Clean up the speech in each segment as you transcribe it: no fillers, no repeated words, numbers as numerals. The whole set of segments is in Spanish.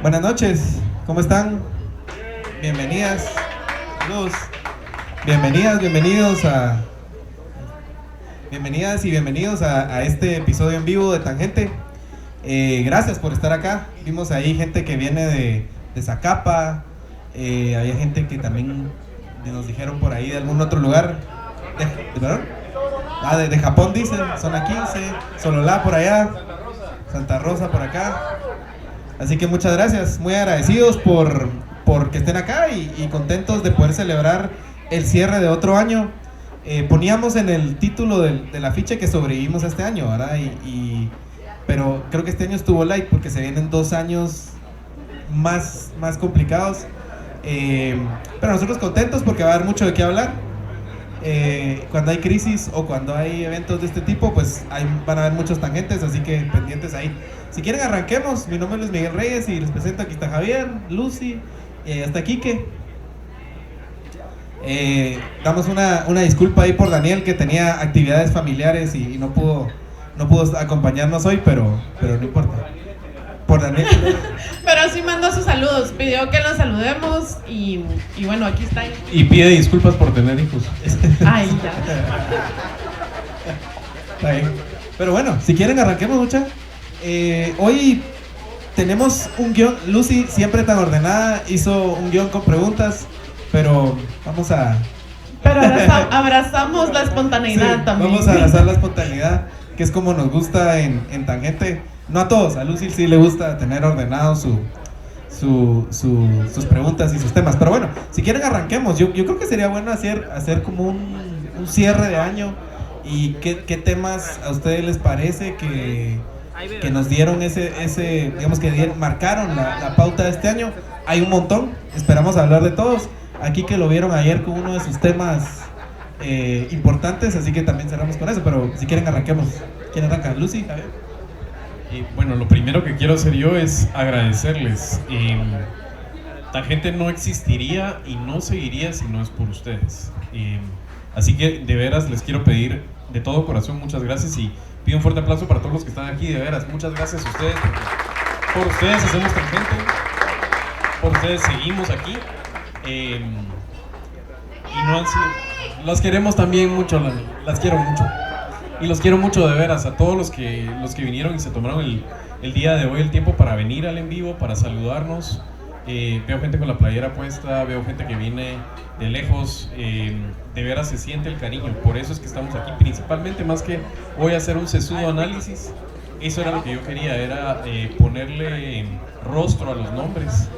Buenas noches, ¿cómo están? Bienvenidas, saludos. Bienvenidas y bienvenidos a este episodio en vivo de Tangente. Gracias por estar acá. Vimos ahí gente que viene de Zacapa, había gente que también nos dijeron por ahí de algún otro lugar. ¿Perdón? De Japón dicen, zona 15, Sololá por allá, Santa Rosa por acá. Así que muchas gracias, muy agradecidos por que estén acá y contentos de poder celebrar el cierre de otro año. Poníamos en el título del afiche que sobrevivimos este año, ¿verdad? Pero creo que este año estuvo light porque se vienen 2 años más complicados. Pero nosotros contentos porque va a haber mucho de qué hablar. Cuando hay crisis o cuando hay eventos de este tipo, pues van a haber muchos tangentes, así que pendientes ahí. Si quieren arranquemos, mi nombre es Luis Miguel Reyes y les presento, aquí está Javier, Lucy, hasta Quique. Damos una disculpa ahí por Daniel, que tenía actividades familiares y no pudo acompañarnos hoy, pero no importa. Por Daniel. Pero sí mandó sus saludos, pidió que los saludemos y bueno, aquí está. Y pide disculpas por tener hijos. Ay, ya. Está bien. Pero bueno, si quieren arranquemos, mucha. Hoy tenemos un guión. Lucy, siempre tan ordenada, hizo un guión con preguntas, pero vamos a... Pero abrazamos la espontaneidad, sí, también. Vamos a abrazar la espontaneidad, que es como nos gusta en Tangente. No a todos, a Lucy sí le gusta tener ordenado sus preguntas y sus temas. Pero bueno, si quieren arranquemos. Yo creo que sería bueno hacer como un cierre de año. ¿Y qué temas a ustedes les parece que nos dieron digamos que marcaron la pauta de este año? Hay un montón, esperamos hablar de todos. Aquí que lo vieron ayer con uno de sus temas importantes, así que también cerramos con eso. Pero si quieren arranquemos. ¿Quién arranca? Lucy, Javier. Y bueno, lo primero que quiero hacer yo es agradecerles. Tangente no existiría y no seguiría si no es por ustedes. Así que de veras les quiero pedir de todo corazón muchas gracias y pido un fuerte aplauso para todos los que están aquí. De veras, muchas gracias a ustedes. Por ustedes hacemos Tangente, por ustedes seguimos aquí. Y no han sido... Las queremos también mucho, las quiero mucho. Y los quiero mucho, de veras, a todos los que vinieron y se tomaron el día de hoy el tiempo para venir al en vivo, para saludarnos. Veo gente con la playera puesta, veo gente que viene de lejos. De veras se siente el cariño, por eso es que estamos aquí, principalmente, más que voy a hacer un sesudo análisis. Eso era lo que yo quería, era ponerle rostro a los nombres.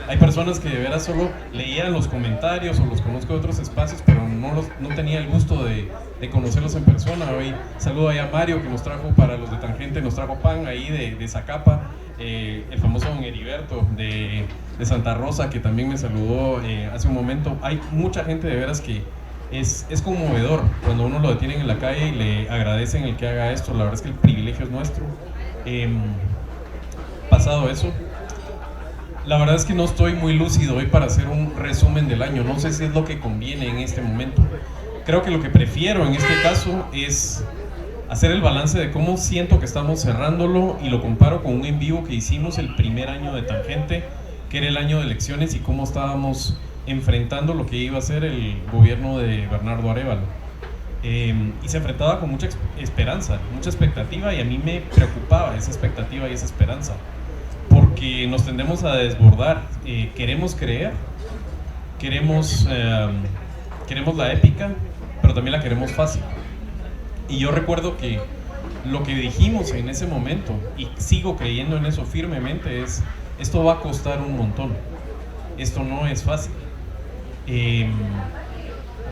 Hay personas que de veras solo leían los comentarios o los conozco de otros espacios, pero no tenía el gusto de conocerlos en persona. Hoy saludo ahí a Mario, que nos trajo, para los de Tangente, nos trajo pan ahí de Zacapa, el famoso don Heriberto de Santa Rosa, que también me saludó hace un momento. Hay mucha gente de veras que es conmovedor cuando uno lo detienen en la calle y le agradecen el que haga esto. La verdad es que el privilegio es nuestro. Pasado eso, la verdad es que no estoy muy lúcido hoy para hacer un resumen del año. No sé si es lo que conviene en este momento. Creo que lo que prefiero en este caso es hacer el balance de cómo siento que estamos cerrándolo y lo comparo con un en vivo que hicimos el primer año de Tangente, que era el año de elecciones, y cómo estábamos enfrentando lo que iba a ser el gobierno de Bernardo Arévalo. Y se enfrentaba con mucha esperanza, mucha expectativa, y a mí me preocupaba esa expectativa y esa esperanza, porque nos tendemos a desbordar. Queremos creer, queremos la épica, pero también la queremos fácil. Y yo recuerdo que lo que dijimos en ese momento, y sigo creyendo en eso firmemente, es: esto va a costar un montón, esto no es fácil,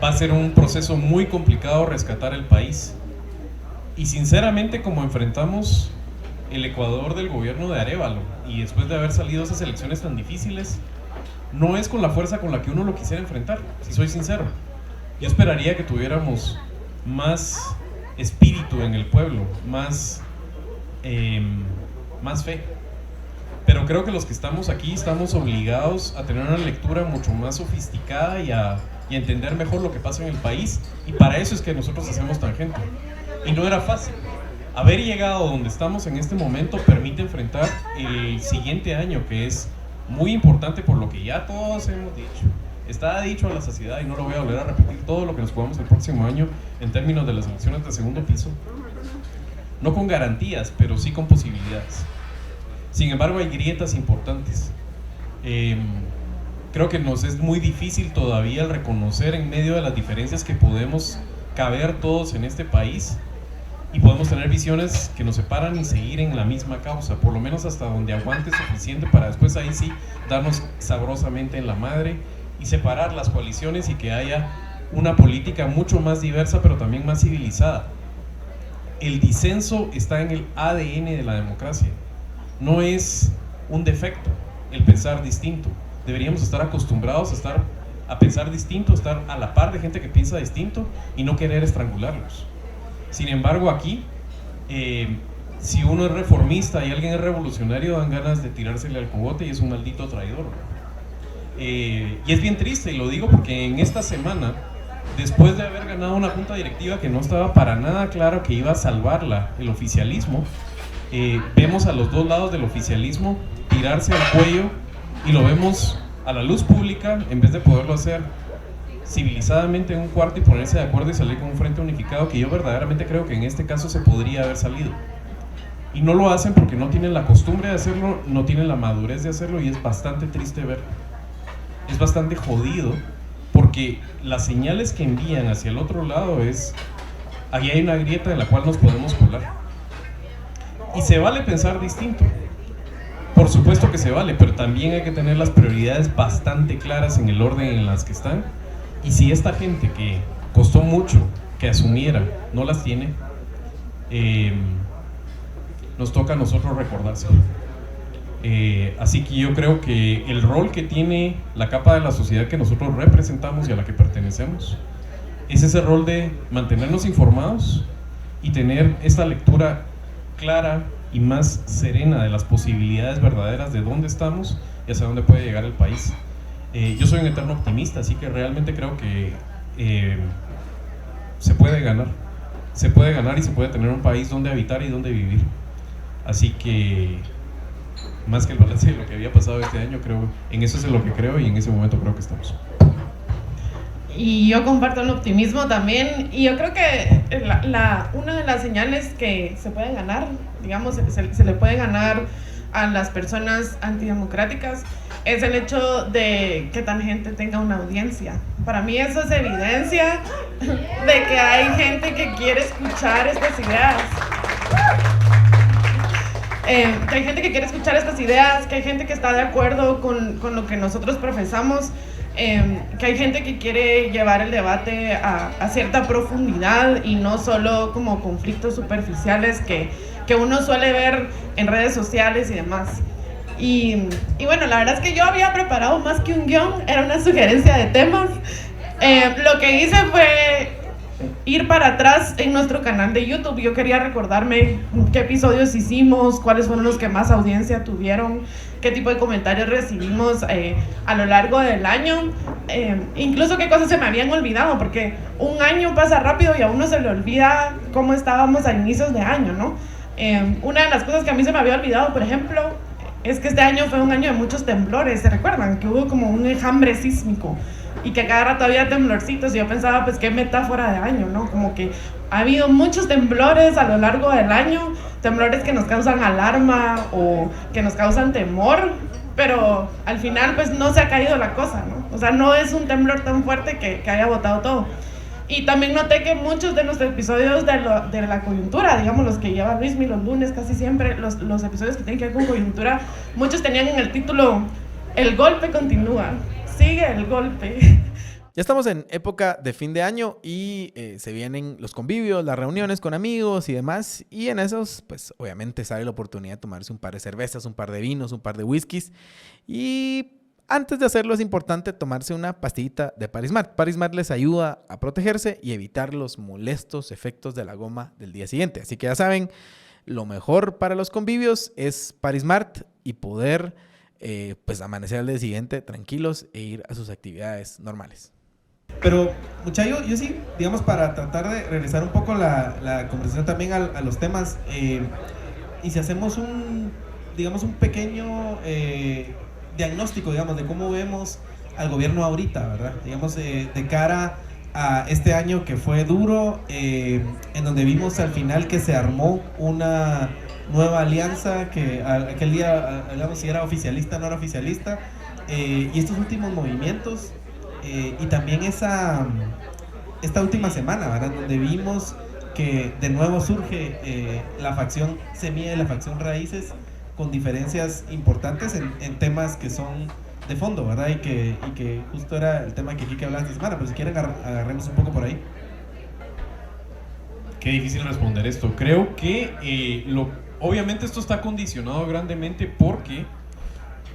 va a ser un proceso muy complicado rescatar el país. Y sinceramente, como enfrentamos el Ecuador del gobierno de Arévalo, y después de haber salido esas elecciones tan difíciles, no es con la fuerza con la que uno lo quisiera enfrentar, si soy sincero. Yo esperaría que tuviéramos más espíritu en el pueblo, más fe. Pero creo que los que estamos aquí estamos obligados a tener una lectura mucho más sofisticada y a entender mejor lo que pasa en el país, y para eso es que nosotros hacemos Tangente. Y no era fácil. Haber llegado donde estamos en este momento permite enfrentar el siguiente año, que es muy importante por lo que ya todos hemos dicho. Está dicho a la saciedad y no lo voy a volver a repetir, todo lo que nos jugamos el próximo año en términos de las elecciones de segundo piso. No con garantías, pero sí con posibilidades. Sin embargo, hay grietas importantes. Creo que nos es muy difícil todavía el reconocer en medio de las diferencias que podemos caber todos en este país y podemos tener visiones que nos separan y seguir en la misma causa, por lo menos hasta donde aguante suficiente para después ahí sí darnos sabrosamente en la madre y separar las coaliciones y que haya una política mucho más diversa pero también más civilizada. El disenso está en el ADN de la democracia, no es un defecto el pensar distinto. Deberíamos estar acostumbrados a pensar distinto, estar a la par de gente que piensa distinto y no querer estrangularlos. Sin embargo, aquí, si uno es reformista y alguien es revolucionario, dan ganas de tirársele al cogote y es un maldito traidor. Y es bien triste, y lo digo porque en esta semana, después de haber ganado una junta directiva que no estaba para nada claro que iba a salvarla, el oficialismo, vemos a los dos lados del oficialismo tirarse al cuello y lo vemos a la luz pública en vez de poderlo hacer civilizadamente en un cuarto y ponerse de acuerdo y salir con un frente unificado, que yo verdaderamente creo que en este caso se podría haber salido. Y no lo hacen porque no tienen la costumbre de hacerlo, no tienen la madurez de hacerlo, y es bastante triste ver. Es bastante jodido porque las señales que envían hacia el otro lado es: aquí hay una grieta en la cual nos podemos colar. Y se vale pensar distinto. Por supuesto que se vale, pero también hay que tener las prioridades bastante claras en el orden en las que están. Y si esta gente que costó mucho que asumiera no las tiene, nos toca a nosotros recordárselo. Así que yo creo que el rol que tiene la capa de la sociedad que nosotros representamos y a la que pertenecemos es ese rol de mantenernos informados y tener esta lectura clara y más serena de las posibilidades verdaderas de dónde estamos y hacia dónde puede llegar el país. Yo soy un eterno optimista, así que realmente creo que se puede ganar y se puede tener un país donde habitar y donde vivir. Así que más que el balance de lo que había pasado este año, creo, en eso es en lo que creo y en ese momento creo que estamos. Y yo comparto el optimismo también, y yo creo que una de las señales que se puede ganar, digamos, se le puede ganar a las personas antidemocráticas es el hecho de que tan gente tenga una audiencia. Para mí eso es evidencia de que hay gente que quiere escuchar estas ideas. Que hay gente que quiere escuchar estas ideas, que hay gente que está de acuerdo con lo que nosotros profesamos, que hay gente que quiere llevar el debate a cierta profundidad y no solo como conflictos superficiales que uno suele ver en redes sociales y demás. Y bueno, la verdad es que yo había preparado más que un guión, era una sugerencia de temas. Lo que hice fue ir para atrás en nuestro canal de YouTube. Yo quería recordarme qué episodios hicimos, cuáles fueron los que más audiencia tuvieron, qué tipo de comentarios recibimos a lo largo del año, incluso qué cosas se me habían olvidado, porque un año pasa rápido y a uno se le olvida cómo estábamos a inicios de año, ¿no? Una de las cosas que a mí se me había olvidado, por ejemplo, es que este año fue un año de muchos temblores. ¿Se recuerdan? Que hubo como un enjambre sísmico y que a cada rato había temblorcitos, y yo pensaba, pues qué metáfora de año, ¿no? Como que ha habido muchos temblores a lo largo del año, temblores que nos causan alarma o que nos causan temor, pero al final pues no se ha caído la cosa, ¿no? O sea, no es un temblor tan fuerte que haya botado todo. Y también noté que muchos de nuestros episodios de la coyuntura, digamos los que lleva Luismi los lunes, casi siempre, los episodios que tienen que ver con coyuntura, muchos tenían en el título: el golpe continúa, sigue el golpe. Ya estamos en época de fin de año y se vienen los convivios, las reuniones con amigos y demás. Y en esos, pues obviamente sale la oportunidad de tomarse un par de cervezas, un par de vinos, un par de whiskies. Y antes de hacerlo es importante tomarse una pastillita de Parismart. Parismart les ayuda a protegerse y evitar los molestos efectos de la goma del día siguiente. Así que ya saben, lo mejor para los convivios es Parismart y poder pues amanecer al día siguiente tranquilos e ir a sus actividades normales. Pero, muchachos, yo sí, digamos, para tratar de regresar un poco la conversación también a los temas, y si hacemos digamos, un pequeño diagnóstico, digamos, de cómo vemos al gobierno ahorita, ¿verdad? Digamos, de cara a este año que fue duro, en donde vimos al final que se armó una nueva alianza, que aquel día hablamos si era oficialista o no era oficialista, y estos últimos movimientos, y también esta última semana, ¿verdad? Donde vimos que de nuevo surge la facción Semilla y la facción Raíces, con diferencias importantes en temas que son de fondo, ¿verdad? Y que justo era el tema que Kike hablaba esta semana, pero si quieren agarremos un poco por ahí. Qué difícil responder esto. Creo que obviamente esto está condicionado grandemente porque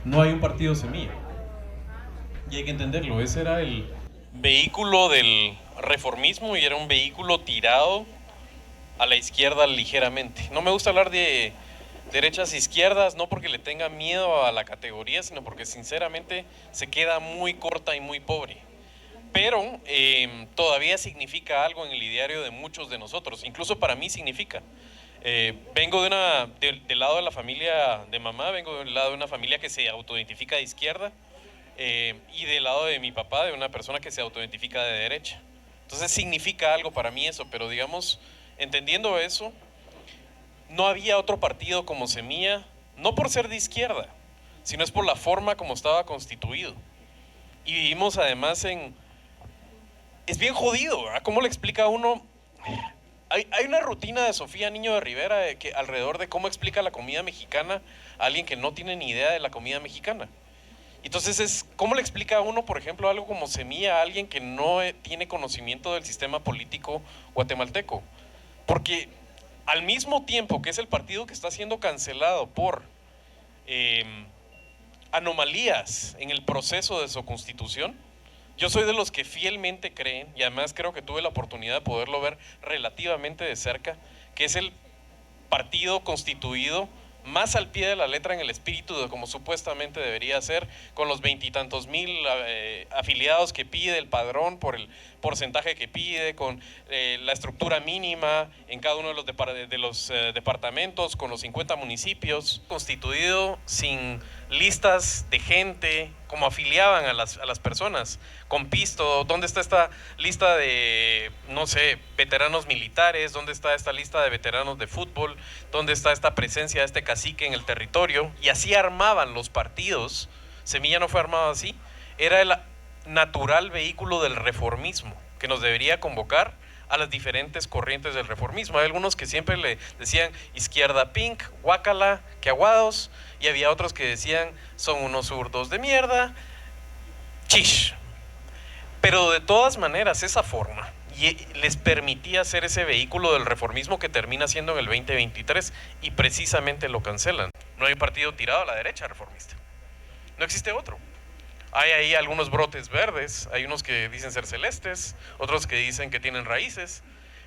no hay un partido Semilla. Y hay que entenderlo, ese era el vehículo del reformismo y era un vehículo tirado a la izquierda ligeramente. No me gusta hablar de derechas e izquierdas, no porque le tenga miedo a la categoría, sino porque sinceramente se queda muy corta y muy pobre. Pero todavía significa algo en el ideario de muchos de nosotros, incluso para mí significa. Vengo del lado de la familia de mamá, vengo del lado de una familia que se autoidentifica de izquierda, y del lado de mi papá, de una persona que se autoidentifica de derecha. Entonces significa algo para mí eso, pero digamos, entendiendo eso, no había otro partido como Semilla, no por ser de izquierda, sino es por la forma como estaba constituido. Y vivimos además es bien jodido, ¿verdad? ¿Cómo le explica a uno? Hay una rutina de Sofía Niño de Rivera alrededor de cómo explica la comida mexicana a alguien que no tiene ni idea de la comida mexicana. Entonces ¿cómo le explica a uno, por ejemplo, algo como Semilla a alguien que no tiene conocimiento del sistema político guatemalteco? Porque al mismo tiempo que es el partido que está siendo cancelado por anomalías en el proceso de su constitución, yo soy de los que fielmente creen, y además creo que tuve la oportunidad de poderlo ver relativamente de cerca, que es el partido constituido más al pie de la letra en el espíritu de como supuestamente debería ser, con los 20 y tantos mil afiliados que pide el padrón por el porcentaje que pide, con la estructura mínima en cada uno de los departamentos, con los 50 municipios, constituido sin listas de gente, como afiliaban a las personas, con pisto. ¿Dónde está esta lista de, no sé, veteranos militares? ¿Dónde está esta lista de veteranos de fútbol? ¿Dónde está esta presencia de este cacique en el territorio? Y así armaban los partidos. Semilla no fue armado así, era el natural vehículo del reformismo, que nos debería convocar a las diferentes corrientes del reformismo. Hay algunos que siempre le decían izquierda pink, guácala, que aguados, y había otros que decían son unos zurdos de mierda, chish. Pero de todas maneras esa forma les permitía ser ese vehículo del reformismo que termina siendo en el 2023 y precisamente lo cancelan. No hay un partido tirado a la derecha reformista, no existe otro. Hay ahí algunos brotes verdes, hay unos que dicen ser celestes, otros que dicen que tienen raíces,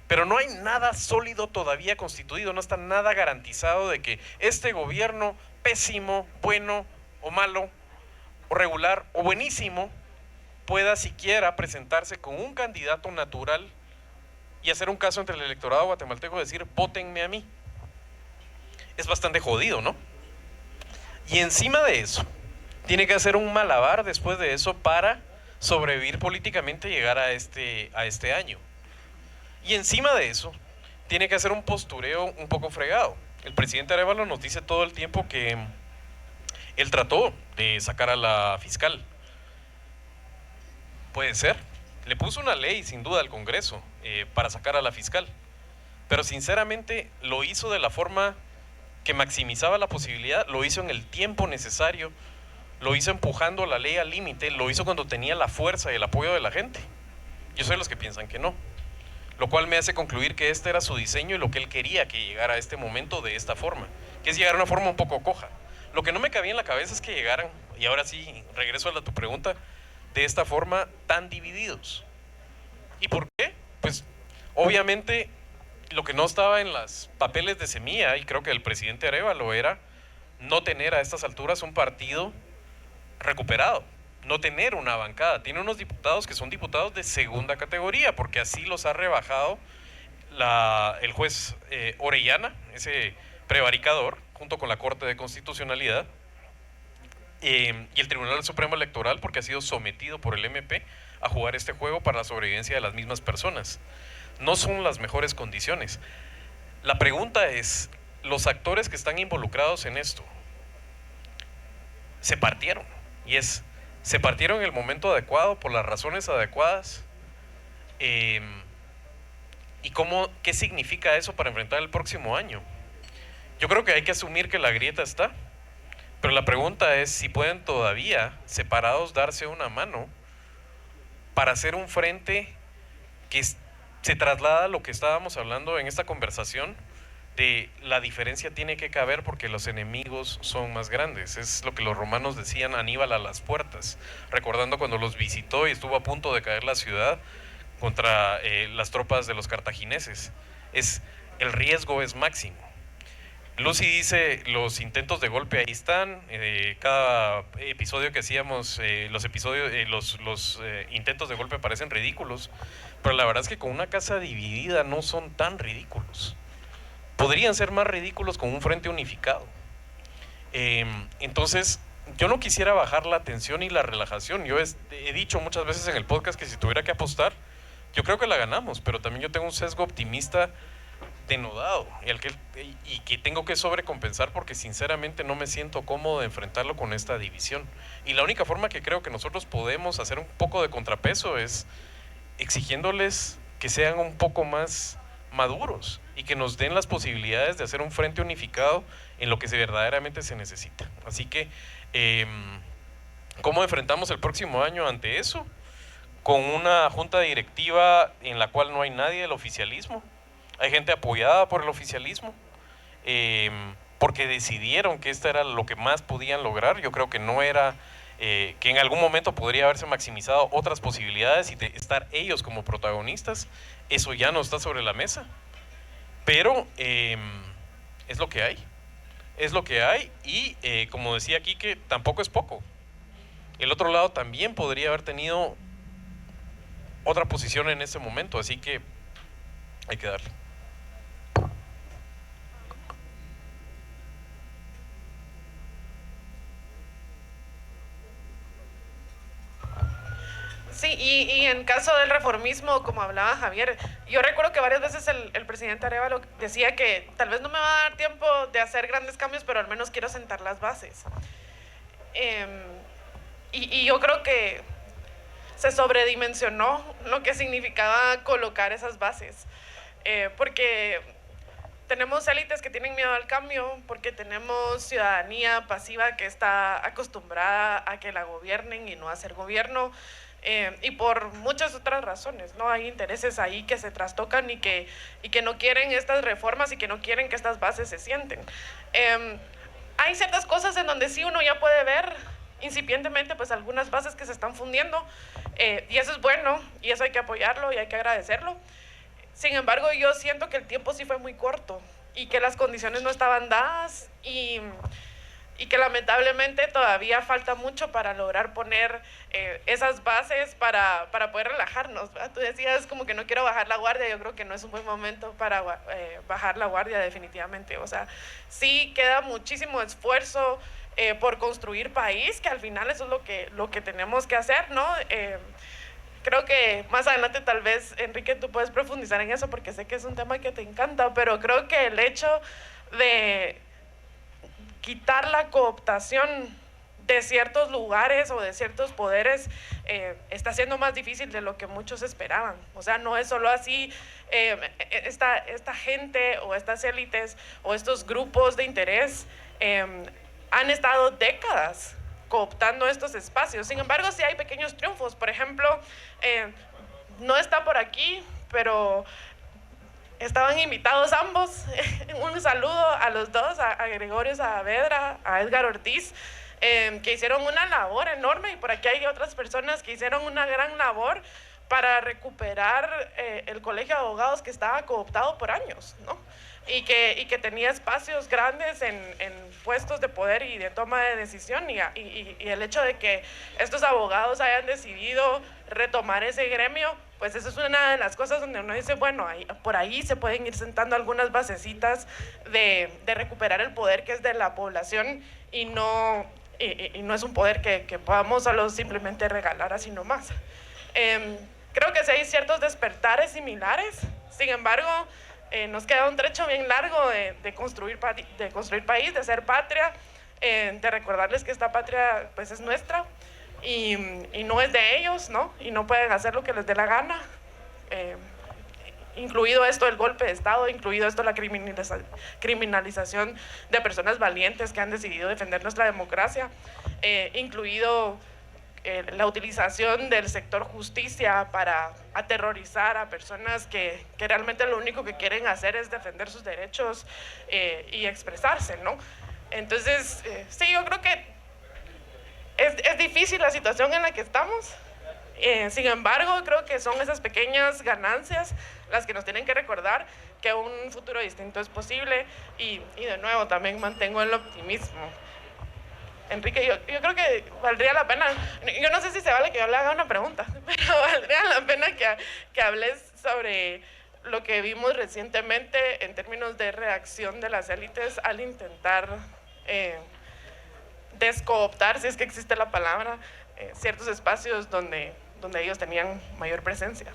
pero no hay nada sólido todavía constituido, no está nada garantizado de que este gobierno pésimo, bueno o malo, o regular o buenísimo, pueda siquiera presentarse con un candidato natural y hacer un caso entre el electorado guatemalteco y decir, vótenme a mí. Es bastante jodido, ¿no? Y encima de eso, tiene que hacer un malabar después de eso para sobrevivir políticamente y llegar a este año. Y encima de eso, tiene que hacer un postureo un poco fregado. El presidente Arévalo nos dice todo el tiempo que él trató de sacar a la fiscal. Puede ser. Le puso una ley, sin duda, al Congreso para sacar a la fiscal. Pero sinceramente lo hizo de la forma que maximizaba la posibilidad, lo hizo en el tiempo necesario, lo hizo empujando la ley al límite, lo hizo cuando tenía la fuerza y el apoyo de la gente. Yo soy de los que piensan que no, lo cual me hace concluir que este era su diseño y lo que él quería que llegara a este momento de esta forma, que es llegar a una forma un poco coja. Lo que no me cabía en la cabeza es que llegaran, y ahora sí, regreso a tu pregunta, de esta forma tan divididos. ¿Y por qué? Pues obviamente lo que no estaba en los papeles de Semilla, y creo que el presidente Arévalo, era no tener a estas alturas un partido recuperado. no tener una bancada. Tiene unos diputados que son diputados de segunda categoría, porque así los ha rebajado el juez Orellana, ese prevaricador, junto con la Corte de Constitucionalidad, y el Tribunal Supremo Electoral, porque ha sido sometido por el MP a jugar este juego para la sobrevivencia de las mismas personas. No son las mejores condiciones. La pregunta es, los actores que están involucrados en esto se partieron, se partieron en el momento adecuado, por las razones adecuadas, y qué significa eso para enfrentar el próximo año. Yo creo que hay que asumir que la grieta está, pero la pregunta es si pueden todavía, separados, darse una mano para hacer un frente que se traslada a lo que estábamos hablando en esta conversación, de la diferencia tiene que caber porque los enemigos son más grandes. Es lo que los romanos decían, Aníbal a las puertas, recordando cuando los visitó y estuvo a punto de caer la ciudad contra las tropas de los cartagineses. El riesgo es máximo. Lucy dice, los intentos de golpe ahí están, cada episodio que hacíamos, los intentos de golpe parecen ridículos, pero la verdad es que con una casa dividida no son tan ridículos. Podrían ser más ridículos con un frente unificado. Entonces, yo no quisiera bajar la tensión y la relajación. Yo he dicho muchas veces en el podcast que si tuviera que apostar, yo creo que la ganamos, pero también yo tengo un sesgo optimista denodado y que tengo que sobrecompensar porque sinceramente no me siento cómodo de enfrentarlo con esta división. Y la única forma que creo que nosotros podemos hacer un poco de contrapeso es exigiéndoles que sean un poco más maduros y que nos den las posibilidades de hacer un frente unificado en lo que verdaderamente se necesita. Así que, ¿cómo enfrentamos el próximo año ante eso? Con una junta directiva en la cual no hay nadie del oficialismo. Hay gente apoyada por el oficialismo, porque decidieron que esto era lo que más podían lograr. Yo creo que no era, que en algún momento podría haberse maximizado otras posibilidades y de estar ellos como protagonistas. Eso ya no está sobre la mesa, pero es lo que hay. Es lo que hay y como decía Quique, tampoco es poco. El otro lado también podría haber tenido otra posición en ese momento, así que hay que darle. Sí, y en caso del reformismo, como hablaba Javier, yo recuerdo que varias veces el presidente Arévalo decía que tal vez no me va a dar tiempo de hacer grandes cambios, pero al menos quiero sentar las bases. Y yo creo que se sobredimensionó lo que significaba colocar esas bases, porque tenemos élites que tienen miedo al cambio, porque tenemos ciudadanía pasiva que está acostumbrada a que la gobiernen y no a hacer gobierno. Y por muchas otras razones, ¿no? Hay intereses ahí que se trastocan y que no quieren estas reformas y que no quieren que estas bases se sienten. Hay ciertas cosas en donde sí uno ya puede ver incipientemente pues algunas bases que se están fundiendo, y eso es bueno y eso hay que apoyarlo y hay que agradecerlo. Sin embargo, yo siento que el tiempo sí fue muy corto y que las condiciones no estaban dadas y que lamentablemente todavía falta mucho para lograr poner esas bases para poder relajarnos, ¿verdad? Tú decías como que no quiero bajar la guardia. Yo creo que no es un buen momento para bajar la guardia definitivamente. O sea, sí queda muchísimo esfuerzo por construir país, que al final eso es lo que tenemos que hacer, ¿no? Creo que más adelante tal vez, Enrique, tú puedes profundizar en eso porque sé que es un tema que te encanta, pero creo que el hecho de quitar la cooptación de ciertos lugares o de ciertos poderes está siendo más difícil de lo que muchos esperaban. O sea, no es solo así, esta gente o estas élites o estos grupos de interés han estado décadas cooptando estos espacios. Sin embargo, sí hay pequeños triunfos. Por ejemplo, no está por aquí, pero estaban invitados ambos. Un saludo a los dos, a Gregorio Saavedra, a Edgar Ortiz, que hicieron una labor enorme, y por aquí hay otras personas que hicieron una gran labor para recuperar el colegio de abogados que estaba cooptado por años, ¿no? Y que tenía espacios grandes en puestos de poder y de toma de decisión, y el hecho de que estos abogados hayan decidido retomar ese gremio, pues eso es una de las cosas donde uno dice, bueno, por ahí se pueden ir sentando algunas basecitas de recuperar el poder que es de la población y no es un poder que podamos solo simplemente regalar así nomás. Creo que sí hay ciertos despertares similares, sin embargo, nos queda un trecho bien largo de construir país, de ser patria, de recordarles que esta patria pues es nuestra y no es de ellos, ¿no? Y no pueden hacer lo que les dé la gana, incluido esto del golpe de Estado, incluido esto la criminalización de personas valientes que han decidido defender nuestra democracia, incluido la utilización del sector justicia para aterrorizar a personas que realmente lo único que quieren hacer es defender sus derechos y expresarse, ¿no? Entonces, sí, yo creo que es difícil la situación en la que estamos. Sin embargo, creo que son esas pequeñas ganancias las que nos tienen que recordar que un futuro distinto es posible y de nuevo también mantengo el optimismo. Enrique, yo creo que valdría la pena, yo no sé si se vale que yo le haga una pregunta, pero valdría la pena que hables sobre lo que vimos recientemente en términos de reacción de las élites al intentar descooptar, si es que existe la palabra, ciertos espacios donde ellos tenían mayor presencia.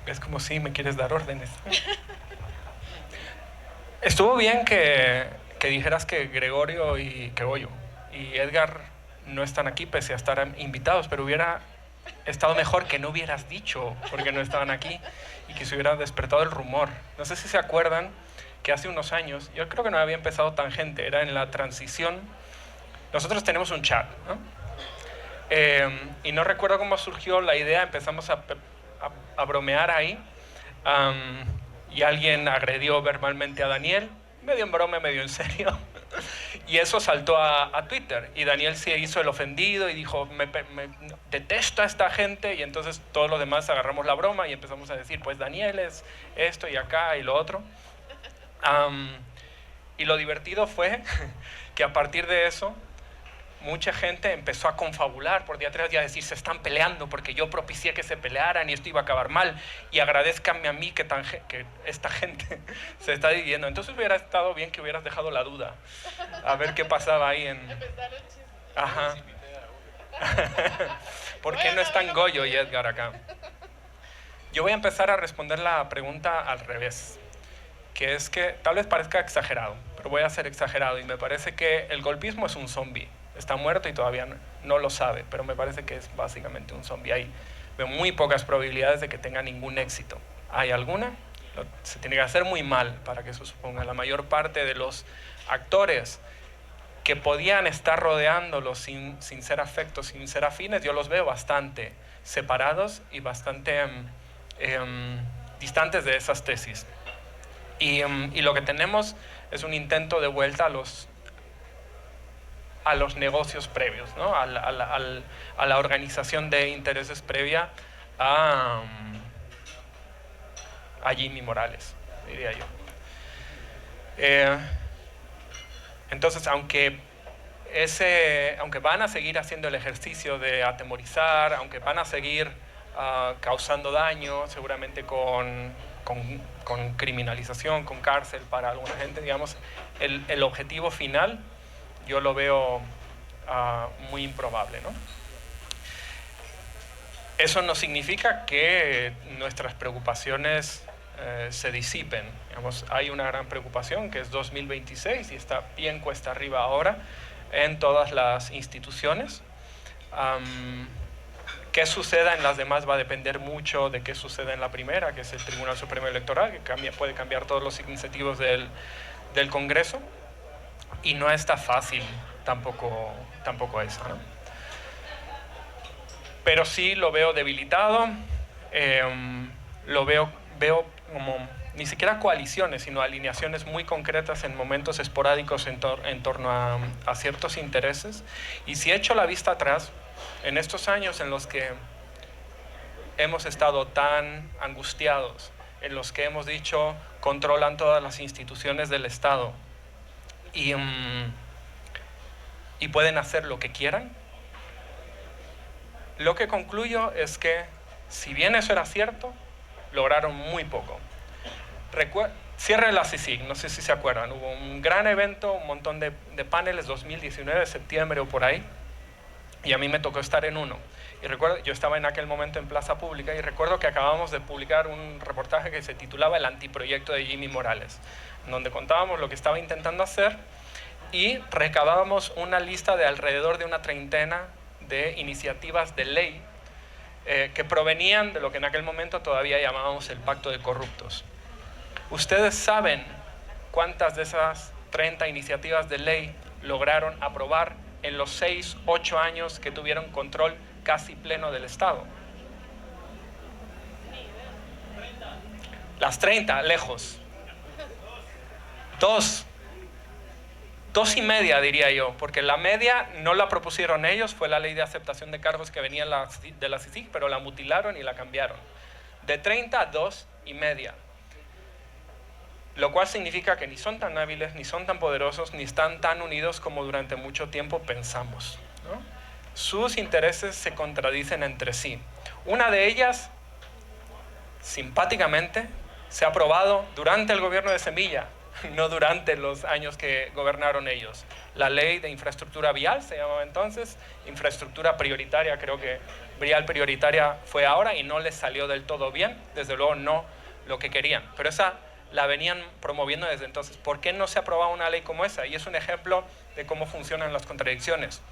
Es como si me quieres dar órdenes. Estuvo bien que dijeras que Gregorio y Goyo y Edgar no están aquí pese a estar invitados, pero hubiera estado mejor que no hubieras dicho porque no estaban aquí y que se hubiera despertado el rumor. No sé si se acuerdan que hace unos años, yo creo que no había empezado Tangente, era en la transición. Nosotros tenemos un chat, ¿no? Y no recuerdo cómo surgió la idea, empezamos a bromear ahí, y alguien agredió verbalmente a Daniel, medio en broma, medio en serio, y eso saltó a Twitter, y Daniel se hizo el ofendido y dijo, me detesto a esta gente, y entonces todos los demás agarramos la broma y empezamos a decir, pues Daniel es esto y acá y lo otro. Y lo divertido fue que a partir de eso mucha gente empezó a confabular por día atrás y a decir, se están peleando porque yo propicié que se pelearan y esto iba a acabar mal, y agradezcanme a mí que esta gente se está dividiendo. Entonces hubiera estado bien que hubieras dejado la duda, a ver qué pasaba ahí en... Ajá. ¿Por qué no están Goyo y Edgar acá? Yo voy a empezar a responder la pregunta al revés, que es que tal vez parezca exagerado, pero voy a ser exagerado, y me parece que el golpismo es un zombie. Está muerto y todavía no lo sabe, pero me parece que es básicamente un zombie. Hay muy pocas probabilidades de que tenga ningún éxito. ¿Hay alguna? Se tiene que hacer muy mal para que eso suponga. La mayor parte de los actores que podían estar rodeándolo sin ser afectos, sin ser afines, yo los veo bastante separados y bastante distantes de esas tesis. Y lo que tenemos es un intento de vuelta a los negocios previos, ¿no? a la organización de intereses previa a Jimmy Morales, diría yo. Entonces, aunque van a seguir haciendo el ejercicio de atemorizar, aunque van a seguir causando daño, seguramente con criminalización, con cárcel para alguna gente, digamos, el objetivo final yo lo veo muy improbable, ¿no? Eso no significa que nuestras preocupaciones se disipen. Digamos, hay una gran preocupación que es 2026 y está bien cuesta arriba ahora en todas las instituciones. Qué suceda en las demás va a depender mucho de qué suceda en la primera, que es el Tribunal Supremo Electoral, que puede cambiar todos los incentivos del Congreso. Y no está fácil tampoco eso, ¿no? Pero sí lo veo debilitado, lo veo como ni siquiera coaliciones, sino alineaciones muy concretas en momentos esporádicos en torno a ciertos intereses. Y si echo la vista atrás, en estos años en los que hemos estado tan angustiados, en los que hemos dicho controlan todas las instituciones del Estado y pueden hacer lo que quieran, lo que concluyo es que, si bien eso era cierto, lograron muy poco. Cierre de la CICIG, no sé si se acuerdan, hubo un gran evento, un montón de paneles, 2019, septiembre o por ahí, y a mí me tocó estar en uno. Y recuerdo, yo estaba en aquel momento en Plaza Pública y recuerdo que acabamos de publicar un reportaje que se titulaba El antiproyecto de Jimmy Morales, donde contábamos lo que estaba intentando hacer y recabábamos una lista de alrededor de una treintena de iniciativas de ley que provenían de lo que en aquel momento todavía llamábamos el Pacto de Corruptos. ¿Ustedes saben cuántas de esas 30 iniciativas de ley lograron aprobar en los 6, 8 años que tuvieron control casi pleno del Estado? Las 30, lejos. 2,5 diría yo, porque la media no la propusieron ellos, fue la ley de aceptación de cargos que venía de la CICIG, pero la mutilaron y la cambiaron. De 30 a 2,5. Lo cual significa que ni son tan hábiles, ni son tan poderosos, ni están tan unidos como durante mucho tiempo pensamos, ¿no? Sus intereses se contradicen entre sí. Una de ellas, simpáticamente, se ha aprobado durante el gobierno de Semilla, no durante los años que gobernaron ellos. La ley de infraestructura vial se llamaba entonces, infraestructura prioritaria, creo que vial prioritaria fue ahora y no les salió del todo bien, desde luego no lo que querían, pero esa la venían promoviendo desde entonces. ¿Por qué no se aprobaba una ley como esa? Y es un ejemplo de cómo funcionan las contradicciones.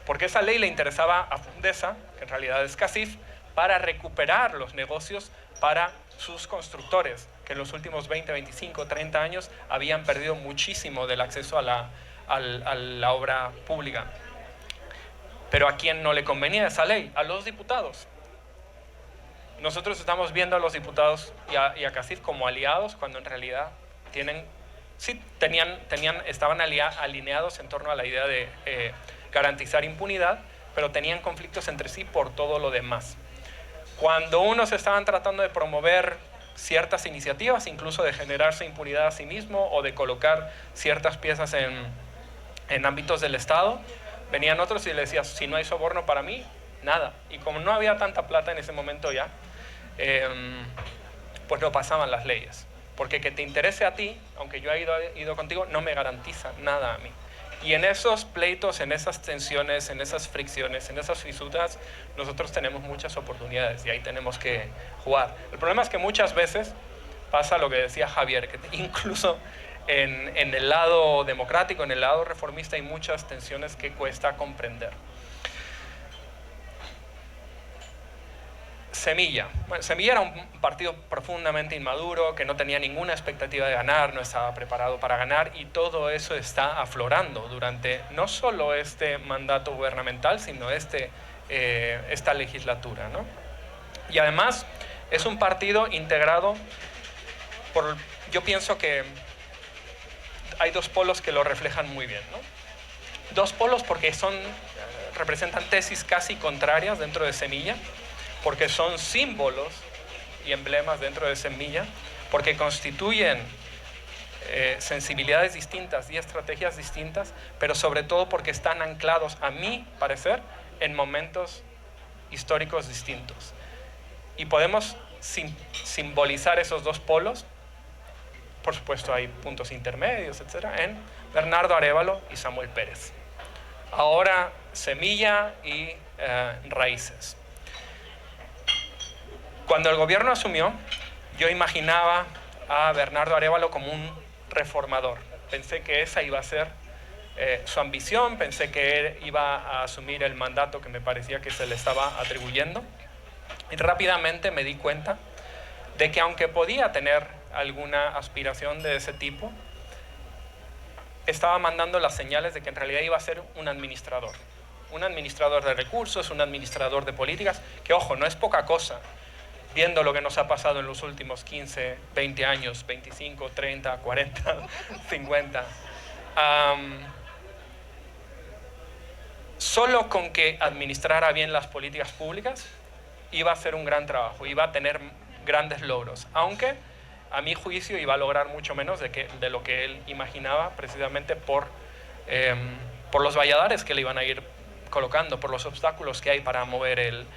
Porque esa ley le interesaba a Fundesa, que en realidad es CACIF, para recuperar los negocios para sus constructores, que en los últimos 20, 25, 30 años habían perdido muchísimo del acceso a la obra pública. Pero ¿a quién no le convenía esa ley? A los diputados. Nosotros estamos viendo a los diputados y a CACIF como aliados, cuando en realidad estaban alineados en torno a la idea de garantizar impunidad, pero tenían conflictos entre sí por todo lo demás. Cuando unos estaban tratando de promover ciertas iniciativas, incluso de generarse impunidad a sí mismo o de colocar ciertas piezas en ámbitos del Estado, venían otros y les decían, si no hay soborno para mí, nada. Y como no había tanta plata en ese momento ya, pues no pasaban las leyes. Porque que te interese a ti, aunque yo haya ido contigo, no me garantiza nada a mí. Y en esos pleitos, en esas tensiones, en esas fricciones, en esas fisuras, nosotros tenemos muchas oportunidades y ahí tenemos que jugar. El problema es que muchas veces pasa lo que decía Javier, que incluso en el lado democrático, en el lado reformista, hay muchas tensiones que cuesta comprender. Semilla. Bueno, Semilla era un partido profundamente inmaduro, que no tenía ninguna expectativa de ganar, no estaba preparado para ganar, y todo eso está aflorando durante no solo este mandato gubernamental, sino esta legislatura, ¿no? Y además es un partido integrado por, yo pienso que hay dos polos que lo reflejan muy bien, ¿no? Dos polos porque representan tesis casi contrarias dentro de Semilla, porque son símbolos y emblemas dentro de Semilla, porque constituyen sensibilidades distintas y estrategias distintas, pero sobre todo porque están anclados, a mi parecer, en momentos históricos distintos. Y podemos simbolizar esos dos polos, por supuesto hay puntos intermedios, etcétera, en Bernardo Arévalo y Samuel Pérez. Ahora Semilla y Raíces. Cuando el gobierno asumió, yo imaginaba a Bernardo Arévalo como un reformador. Pensé que esa iba a ser su ambición, pensé que él iba a asumir el mandato que me parecía que se le estaba atribuyendo. Y rápidamente me di cuenta de que aunque podía tener alguna aspiración de ese tipo, estaba mandando las señales de que en realidad iba a ser un administrador de recursos, un administrador de políticas, que ojo, no es poca cosa, viendo lo que nos ha pasado en los últimos 15, 20 años, 25, 30, 40, 50. Solo con que administrara bien las políticas públicas iba a hacer un gran trabajo, iba a tener grandes logros, aunque a mi juicio iba a lograr mucho menos de lo que él imaginaba, precisamente por los valladares que le iban a ir colocando, por los obstáculos que hay para mover el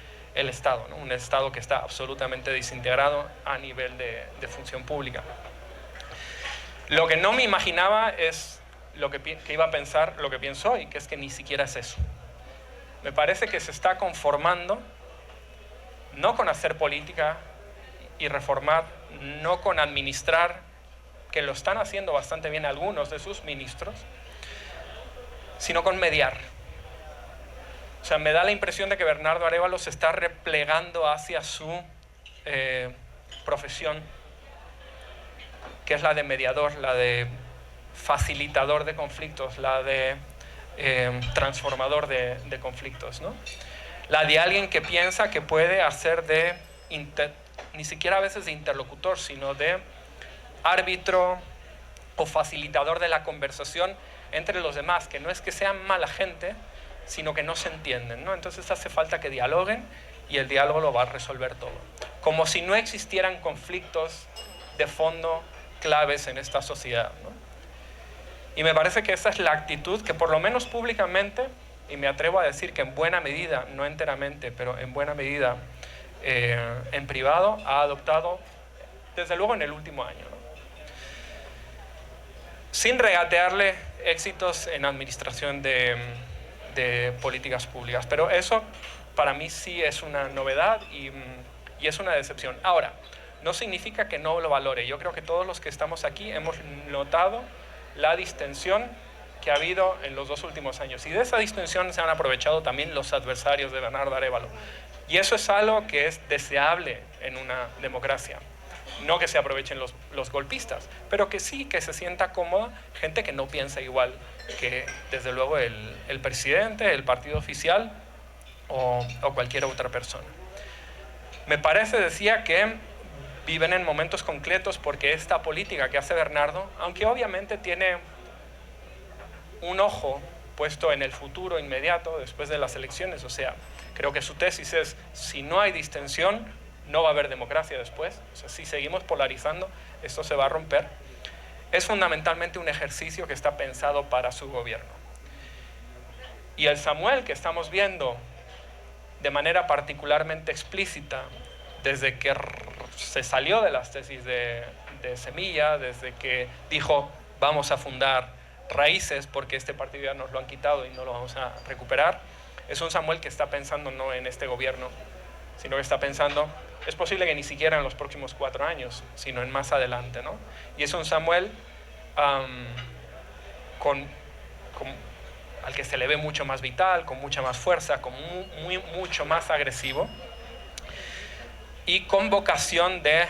Estado, ¿no? Un Estado que está absolutamente desintegrado a nivel de función pública. Lo que no me imaginaba es lo que iba a pensar, lo que pienso hoy, que es que ni siquiera es eso. Me parece que se está conformando no con hacer política y reformar, no con administrar, que lo están haciendo bastante bien algunos de sus ministros, sino con mediar. O sea, me da la impresión de que Bernardo Arévalo se está replegando hacia su profesión, que es la de mediador, la de facilitador de conflictos, la de transformador de conflictos, ¿no? La de alguien que piensa que puede hacer ni siquiera a veces de interlocutor, sino de árbitro o facilitador de la conversación entre los demás, que no es que sean mala gente, sino que no se entienden, ¿no? Entonces hace falta que dialoguen y el diálogo lo va a resolver todo. Como si no existieran conflictos de fondo claves en esta sociedad, ¿no? Y me parece que esa es la actitud que por lo menos públicamente, y me atrevo a decir que en buena medida, no enteramente, pero en buena medida en privado, ha adoptado desde luego en el último año, ¿no? Sin regatearle éxitos en administración de políticas públicas, pero eso para mí sí es una novedad y es una decepción. Ahora, no significa que no lo valore. Yo creo que todos los que estamos aquí hemos notado la distensión que ha habido en los 2 últimos años, y de esa distensión se han aprovechado también los adversarios de Bernardo Arévalo, y eso es algo que es deseable en una democracia. No que se aprovechen los golpistas, pero que sí que se sienta cómoda gente que no piensa igual que, desde luego, el presidente, el partido oficial o cualquier otra persona. Me parece, decía, que viven en momentos concretos porque esta política que hace Bernardo, aunque obviamente tiene un ojo puesto en el futuro inmediato después de las elecciones, o sea, creo que su tesis es: si no hay distensión, no va a haber democracia después. O sea, si seguimos polarizando, esto se va a romper. Es fundamentalmente un ejercicio que está pensado para su gobierno. Y el Samuel que estamos viendo de manera particularmente explícita desde que se salió de las tesis de Semilla, desde que dijo vamos a fundar Raíces porque este partido ya nos lo han quitado y no lo vamos a recuperar, es un Samuel que está pensando no en este gobierno, sino que está pensando, es posible que ni siquiera en los próximos 4 años, sino en más adelante, ¿no? Y es un Samuel al que se le ve mucho más vital, con mucha más fuerza, mucho más agresivo, y con vocación de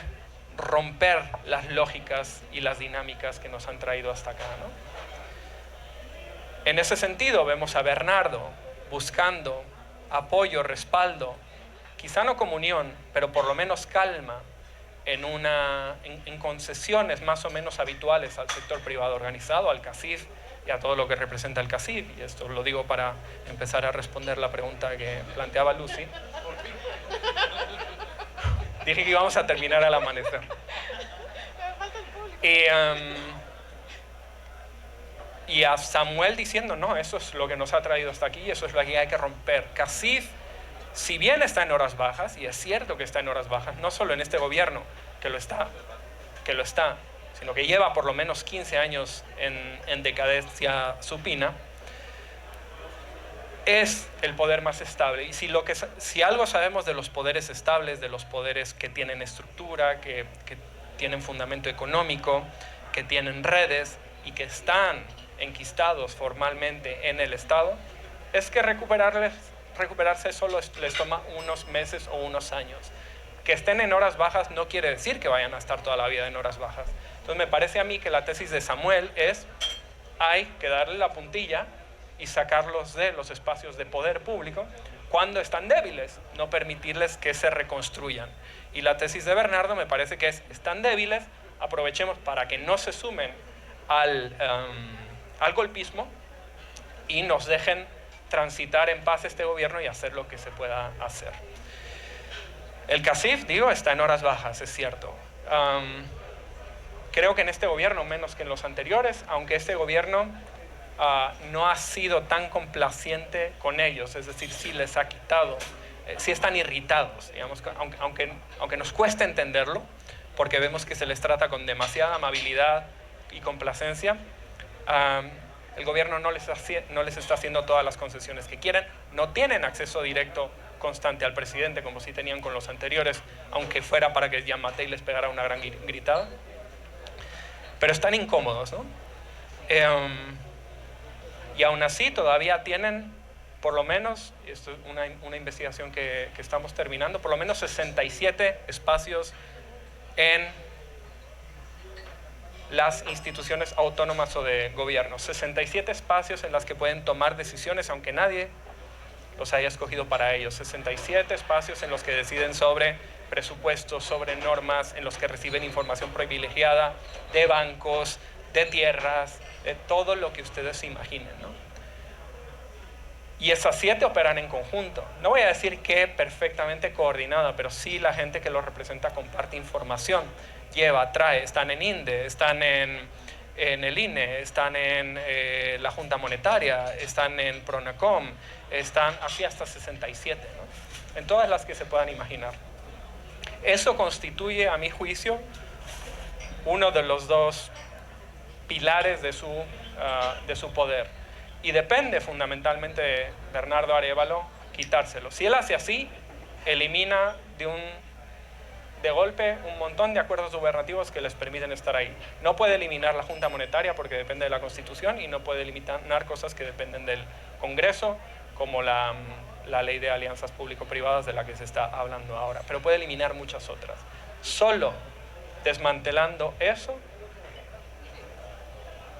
romper las lógicas y las dinámicas que nos han traído hasta acá, ¿no? En ese sentido vemos a Bernardo buscando apoyo, respaldo, quizá no comunión, pero por lo menos calma en concesiones más o menos habituales al sector privado organizado, al CACIF y a todo lo que representa el CACIF. Y esto lo digo para empezar a responder la pregunta que planteaba Lucy. Dije que íbamos a terminar al amanecer. Y a Samuel diciendo, no, eso es lo que nos ha traído hasta aquí, eso es lo que hay que romper. CACIF, si bien está en horas bajas, y es cierto que está en horas bajas, no solo en este gobierno, que lo está, sino que lleva por lo menos 15 años en decadencia supina, es el poder más estable. Y si algo sabemos de los poderes estables, de los poderes que tienen estructura, que tienen fundamento económico, que tienen redes y que están enquistados formalmente en el Estado, es que recuperarse solo les toma unos meses o unos años. Que estén en horas bajas no quiere decir que vayan a estar toda la vida en horas bajas. Entonces me parece a mí que la tesis de Samuel es: hay que darle la puntilla y sacarlos de los espacios de poder público cuando están débiles, no permitirles que se reconstruyan. Y la tesis de Bernardo me parece que están débiles, aprovechemos para que no se sumen al golpismo y nos dejen transitar en paz este gobierno y hacer lo que se pueda hacer. El CACIF, digo, está en horas bajas, es cierto. Creo que en este gobierno, menos que en los anteriores, aunque este gobierno no ha sido tan complaciente con ellos, es decir, sí les ha quitado, sí están irritados, digamos, aunque nos cueste entenderlo, porque vemos que se les trata con demasiada amabilidad y complacencia. El gobierno no les está haciendo todas las concesiones que quieren, no tienen acceso directo constante al presidente como si tenían con los anteriores, aunque fuera para que Jean Mattei les pegara una gran gritada, pero están incómodos, ¿no? Y aún así todavía tienen, por lo menos, esto es una investigación que estamos terminando, por lo menos 67 espacios en las instituciones autónomas o de gobierno. 67 espacios en las que pueden tomar decisiones, aunque nadie los haya escogido para ellos. 67 espacios en los que deciden sobre presupuestos, sobre normas, en los que reciben información privilegiada de bancos, de tierras, de todo lo que ustedes se imaginen, ¿no? Y esas 7 operan en conjunto. No voy a decir que perfectamente coordinada, pero sí la gente que los representa comparte información, lleva, trae, están en INDE, están en el INE, están en la Junta Monetaria, están en PRONACOM, están así hasta 67, ¿no? En todas las que se puedan imaginar. Eso constituye, a mi juicio, uno de los 2 pilares de su poder. Y depende fundamentalmente de Bernardo Arévalo quitárselo. Si él hace así, elimina de golpe un montón de acuerdos gubernativos que les permiten estar ahí. No puede eliminar la Junta Monetaria porque depende de la Constitución, y no puede eliminar cosas que dependen del Congreso, como la ley de alianzas público-privadas de la que se está hablando ahora. Pero puede eliminar muchas otras. Solo desmantelando eso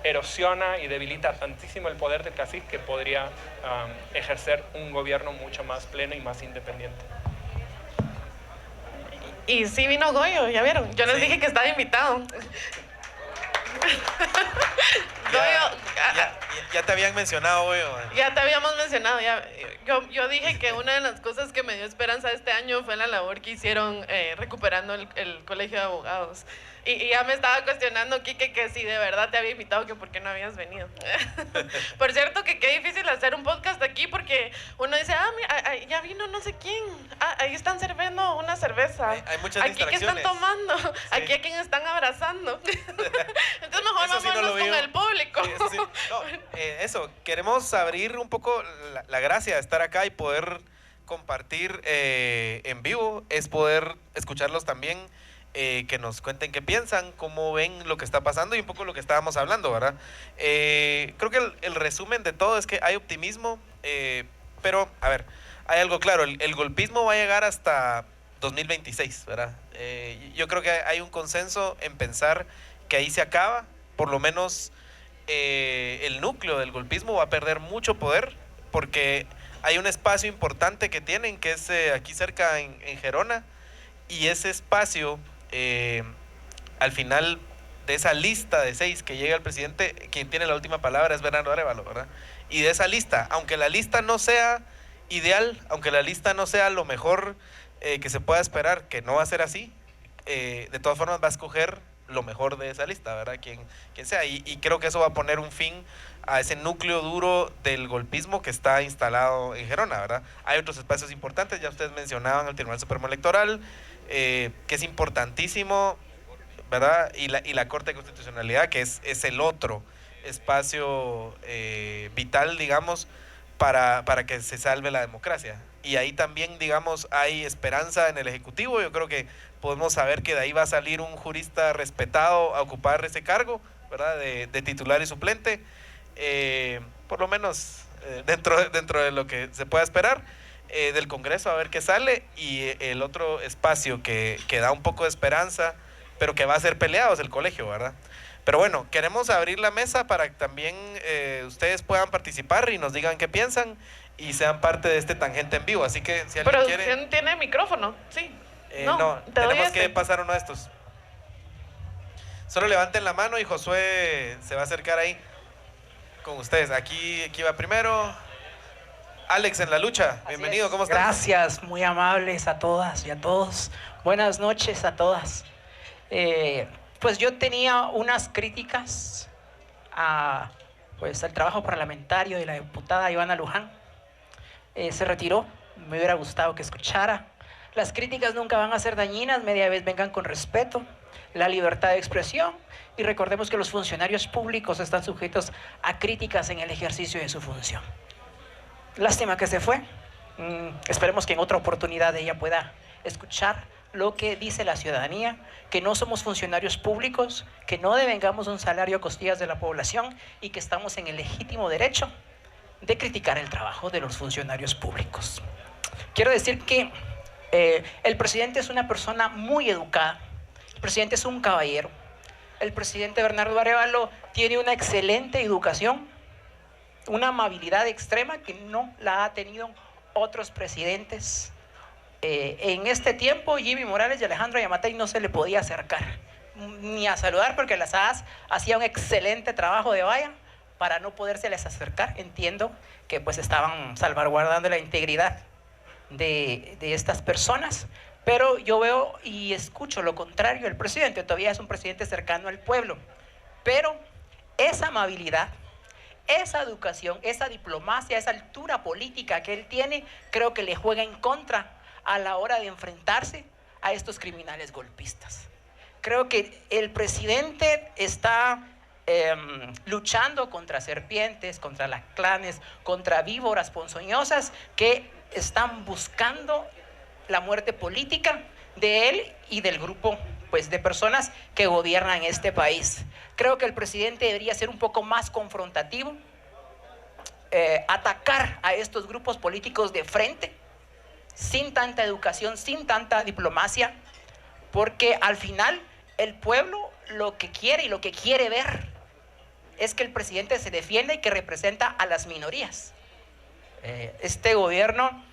erosiona y debilita tantísimo el poder del cacique que podría ejercer un gobierno mucho más pleno y más independiente. Y sí vino Goyo, ya vieron. Yo les dije que estaba invitado. Ya te habían mencionado, Goyo. Ya te habíamos mencionado. Yo dije que una de las cosas que me dio esperanza este año fue la labor que hicieron recuperando el Colegio de Abogados. Y ya me estaba cuestionando, Quique, que si de verdad te había invitado, que por qué no habías venido. Por cierto, que qué difícil hacer un podcast aquí, porque uno dice, mira, ya vino no sé quién. Ahí están sirviendo una cerveza. Hay muchas aquí qué están tomando. Sí. Aquí a quién están abrazando. Entonces mejor vámonos con el público. Sí, eso sí. No, queremos abrir un poco la gracia de estar acá y poder compartir en vivo, es poder escucharlos también. Que nos cuenten qué piensan, cómo ven lo que está pasando y un poco lo que estábamos hablando, ¿verdad? Creo que el resumen de todo es que hay optimismo, pero, a ver, hay algo claro, el golpismo va a llegar hasta 2026, ¿verdad? Yo creo que hay un consenso en pensar que ahí se acaba, por lo menos el núcleo del golpismo va a perder mucho poder, porque hay un espacio importante que tienen, que es aquí cerca en Gerona, y ese espacio... al final de esa lista de 6 que llega el presidente, quien tiene la última palabra es Bernardo Arévalo, ¿verdad? Y de esa lista, aunque la lista no sea ideal, aunque la lista no sea lo mejor que se pueda esperar, que no va a ser así, de todas formas va a escoger lo mejor de esa lista, ¿verdad? Quien sea, y creo que eso va a poner un fin a ese núcleo duro del golpismo que está instalado en Gerona, ¿verdad? Hay otros espacios importantes, ya ustedes mencionaban el Tribunal Supremo Electoral, que es importantísimo, ¿verdad? Y la Corte de Constitucionalidad, que es el otro espacio vital, digamos, para que se salve la democracia. Y ahí también, digamos, hay esperanza en el Ejecutivo. Yo creo que podemos saber que de ahí va a salir un jurista respetado a ocupar ese cargo, ¿verdad? De titular y suplente, por lo menos dentro de lo que se pueda esperar. Del Congreso a ver qué sale, y el otro espacio que da un poco de esperanza, pero que va a ser peleado, es el colegio, ¿verdad? Pero bueno, queremos abrir la mesa para que también ustedes puedan participar y nos digan qué piensan y sean parte de este Tangente en Vivo, así que si alguien quiere... Pero tiene micrófono, sí. No, tenemos que pasar uno de estos. Solo levanten la mano y Josué se va a acercar ahí con ustedes. Aquí va primero... Alex en la lucha. Bienvenido, ¿cómo estás? Gracias, muy amables a todas y a todos. Buenas noches a todas. Pues yo tenía unas críticas a, pues, al trabajo parlamentario de la diputada Ivana Luján. Se retiró, me hubiera gustado que escuchara. Las críticas nunca van a ser dañinas, media vez vengan con respeto, la libertad de expresión, y recordemos que los funcionarios públicos están sujetos a críticas en el ejercicio de su función. Lástima que se fue. Esperemos que en otra oportunidad ella pueda escuchar lo que dice la ciudadanía, que no somos funcionarios públicos, que no devengamos un salario a costillas de la población y que estamos en el legítimo derecho de criticar el trabajo de los funcionarios públicos. Quiero decir que el presidente es una persona muy educada, el presidente es un caballero, el presidente Bernardo Arévalo tiene una excelente educación, una amabilidad extrema que no la ha tenido otros presidentes. En este tiempo, Jimmy Morales y Alejandro Yamatei no se le podía acercar ni a saludar porque las AAS hacía un excelente trabajo de valla para no podérseles acercar. Entiendo que pues estaban salvaguardando la integridad de estas personas, pero yo veo y escucho lo contrario. El presidente todavía es un presidente cercano al pueblo, pero esa amabilidad, esa educación, esa diplomacia, esa altura política que él tiene, creo que le juega en contra a la hora de enfrentarse a estos criminales golpistas. Creo que el presidente está luchando contra serpientes, contra lacranes, contra víboras ponzoñosas que están buscando la muerte política de él y del grupo pues, de personas que gobiernan este país. Creo que el presidente debería ser un poco más confrontativo, atacar a estos grupos políticos de frente, sin tanta educación, sin tanta diplomacia, porque al final el pueblo lo que quiere y lo que quiere ver es que el presidente se defienda y que representa a las minorías. Este gobierno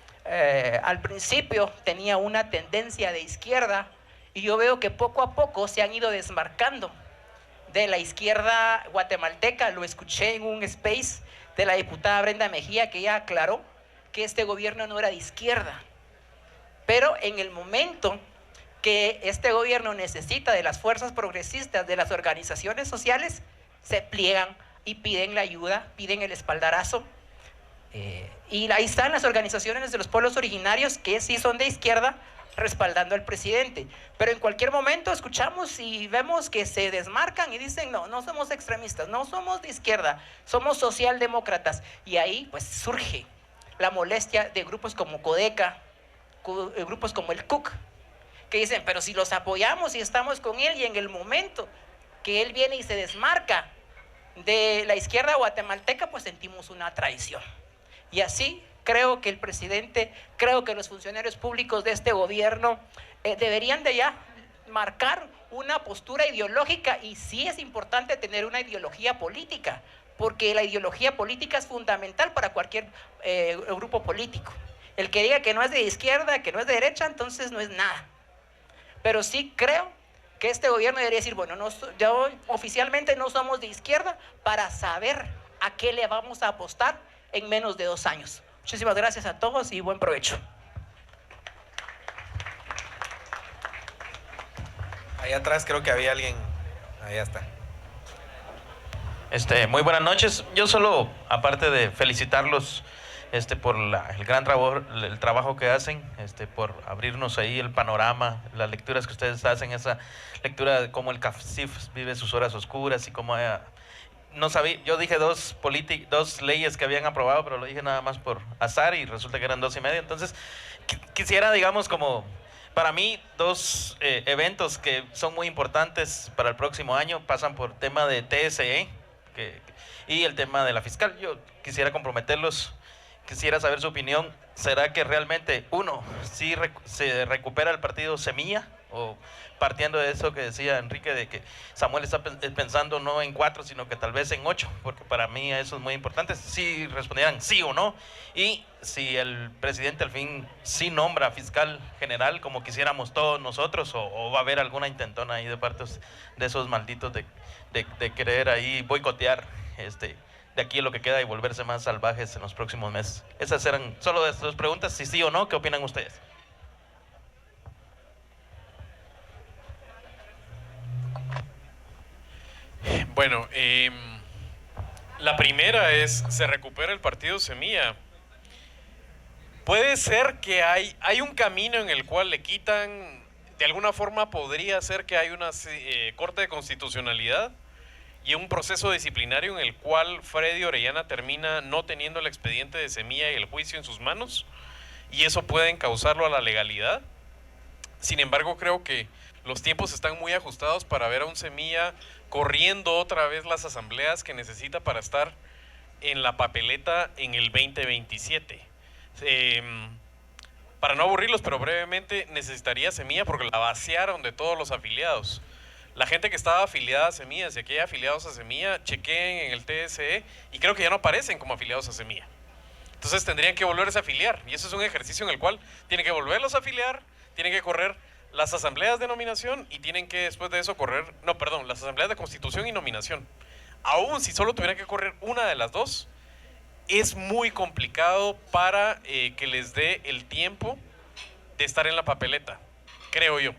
al principio tenía una tendencia de izquierda y yo veo que poco a poco se han ido desmarcando de la izquierda guatemalteca. Lo escuché en un space de la diputada Brenda Mejía, que ella aclaró que este gobierno no era de izquierda. Pero en el momento que este gobierno necesita de las fuerzas progresistas, de las organizaciones sociales, se pliegan y piden la ayuda, piden el espaldarazo. Y ahí están las organizaciones de los pueblos originarios que sí son de izquierda respaldando al presidente. Pero en cualquier momento escuchamos y vemos que se desmarcan y dicen no, no somos extremistas, no somos de izquierda, somos socialdemócratas. Y ahí pues surge la molestia de grupos como Codeca, grupos como el CUC, que dicen, pero si los apoyamos y estamos con él y en el momento que él viene y se desmarca de la izquierda guatemalteca, pues sentimos una traición. Y así creo que el presidente, creo que los funcionarios públicos de este gobierno deberían de ya marcar una postura ideológica, y sí es importante tener una ideología política, porque la ideología política es fundamental para cualquier grupo político. El que diga que no es de izquierda, que no es de derecha, entonces no es nada. Pero sí creo que este gobierno debería decir, bueno, ya oficialmente no somos de izquierda, para saber a qué le vamos a apostar en menos de 2 años. Muchísimas gracias a todos y buen provecho. Ahí atrás creo que había alguien. Ahí está. Muy buenas noches. Yo solo, aparte de felicitarlos por el gran trabajo que hacen, por abrirnos ahí el panorama, las lecturas que ustedes hacen, esa lectura de cómo el CAFCIF vive sus horas oscuras y cómo no sabía, yo dije dos leyes que habían aprobado, pero lo dije nada más por azar y resulta que eran 2.5. Entonces quisiera, digamos, como para mí 2 eventos que son muy importantes para el próximo año pasan por tema de TSE y el tema de la fiscal. Yo quisiera comprometerlos. Quisiera saber su opinión. ¿Será que realmente, sí se recupera el partido Semilla? O partiendo de eso que decía Enrique, de que Samuel está pensando no en 4, sino que tal vez en 8, porque para mí eso es muy importante. Si respondieran sí o no, y si el presidente al fin sí nombra fiscal general, como quisiéramos todos nosotros, o va a haber alguna intentona ahí de parte de esos malditos de querer ahí boicotear de aquí a lo que queda y volverse más salvajes en los próximos meses. Esas eran solo de estas preguntas, si sí o no, ¿qué opinan ustedes? Bueno, la primera es, ¿se recupera el partido Semilla? Puede ser que hay un camino en el cual le quitan, de alguna forma podría ser que hay una corte de constitucionalidad y un proceso disciplinario en el cual Freddy Orellana termina no teniendo el expediente de Semilla y el juicio en sus manos, y eso puede encauzarlo a la legalidad. Sin embargo, creo que los tiempos están muy ajustados para ver a un Semilla corriendo otra vez las asambleas que necesita para estar en la papeleta en el 2027. Para no aburrirlos, pero brevemente, necesitaría Semilla porque la vaciaron de todos los afiliados. La gente que estaba afiliada a Semilla, si aquí hay afiliados a Semilla, chequeen en el TSE y creo que ya no aparecen como afiliados a Semilla. Entonces tendrían que volverse a afiliar, y eso es un ejercicio en el cual tienen que volverlos a afiliar, tienen que correr las asambleas de nominación y tienen que después de eso correr, las asambleas de constitución y nominación. Aún si solo tuvieran que correr una de las dos, es muy complicado para que les dé el tiempo de estar en la papeleta, creo yo.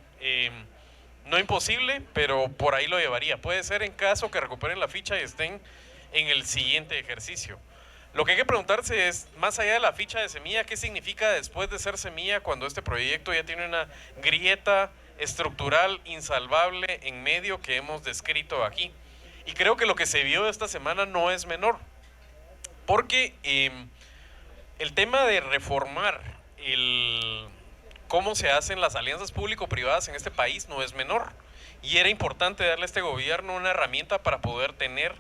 No imposible, pero por ahí lo llevaría. Puede ser en caso que recuperen la ficha y estén en el siguiente ejercicio. Lo que hay que preguntarse es, más allá de la ficha de Semilla, ¿qué significa después de ser Semilla cuando este proyecto ya tiene una grieta estructural insalvable en medio que hemos descrito aquí? Y creo que lo que se vio esta semana no es menor, porque el tema de reformar cómo se hacen las alianzas público-privadas en este país no es menor, y era importante darle a este gobierno una herramienta para poder tener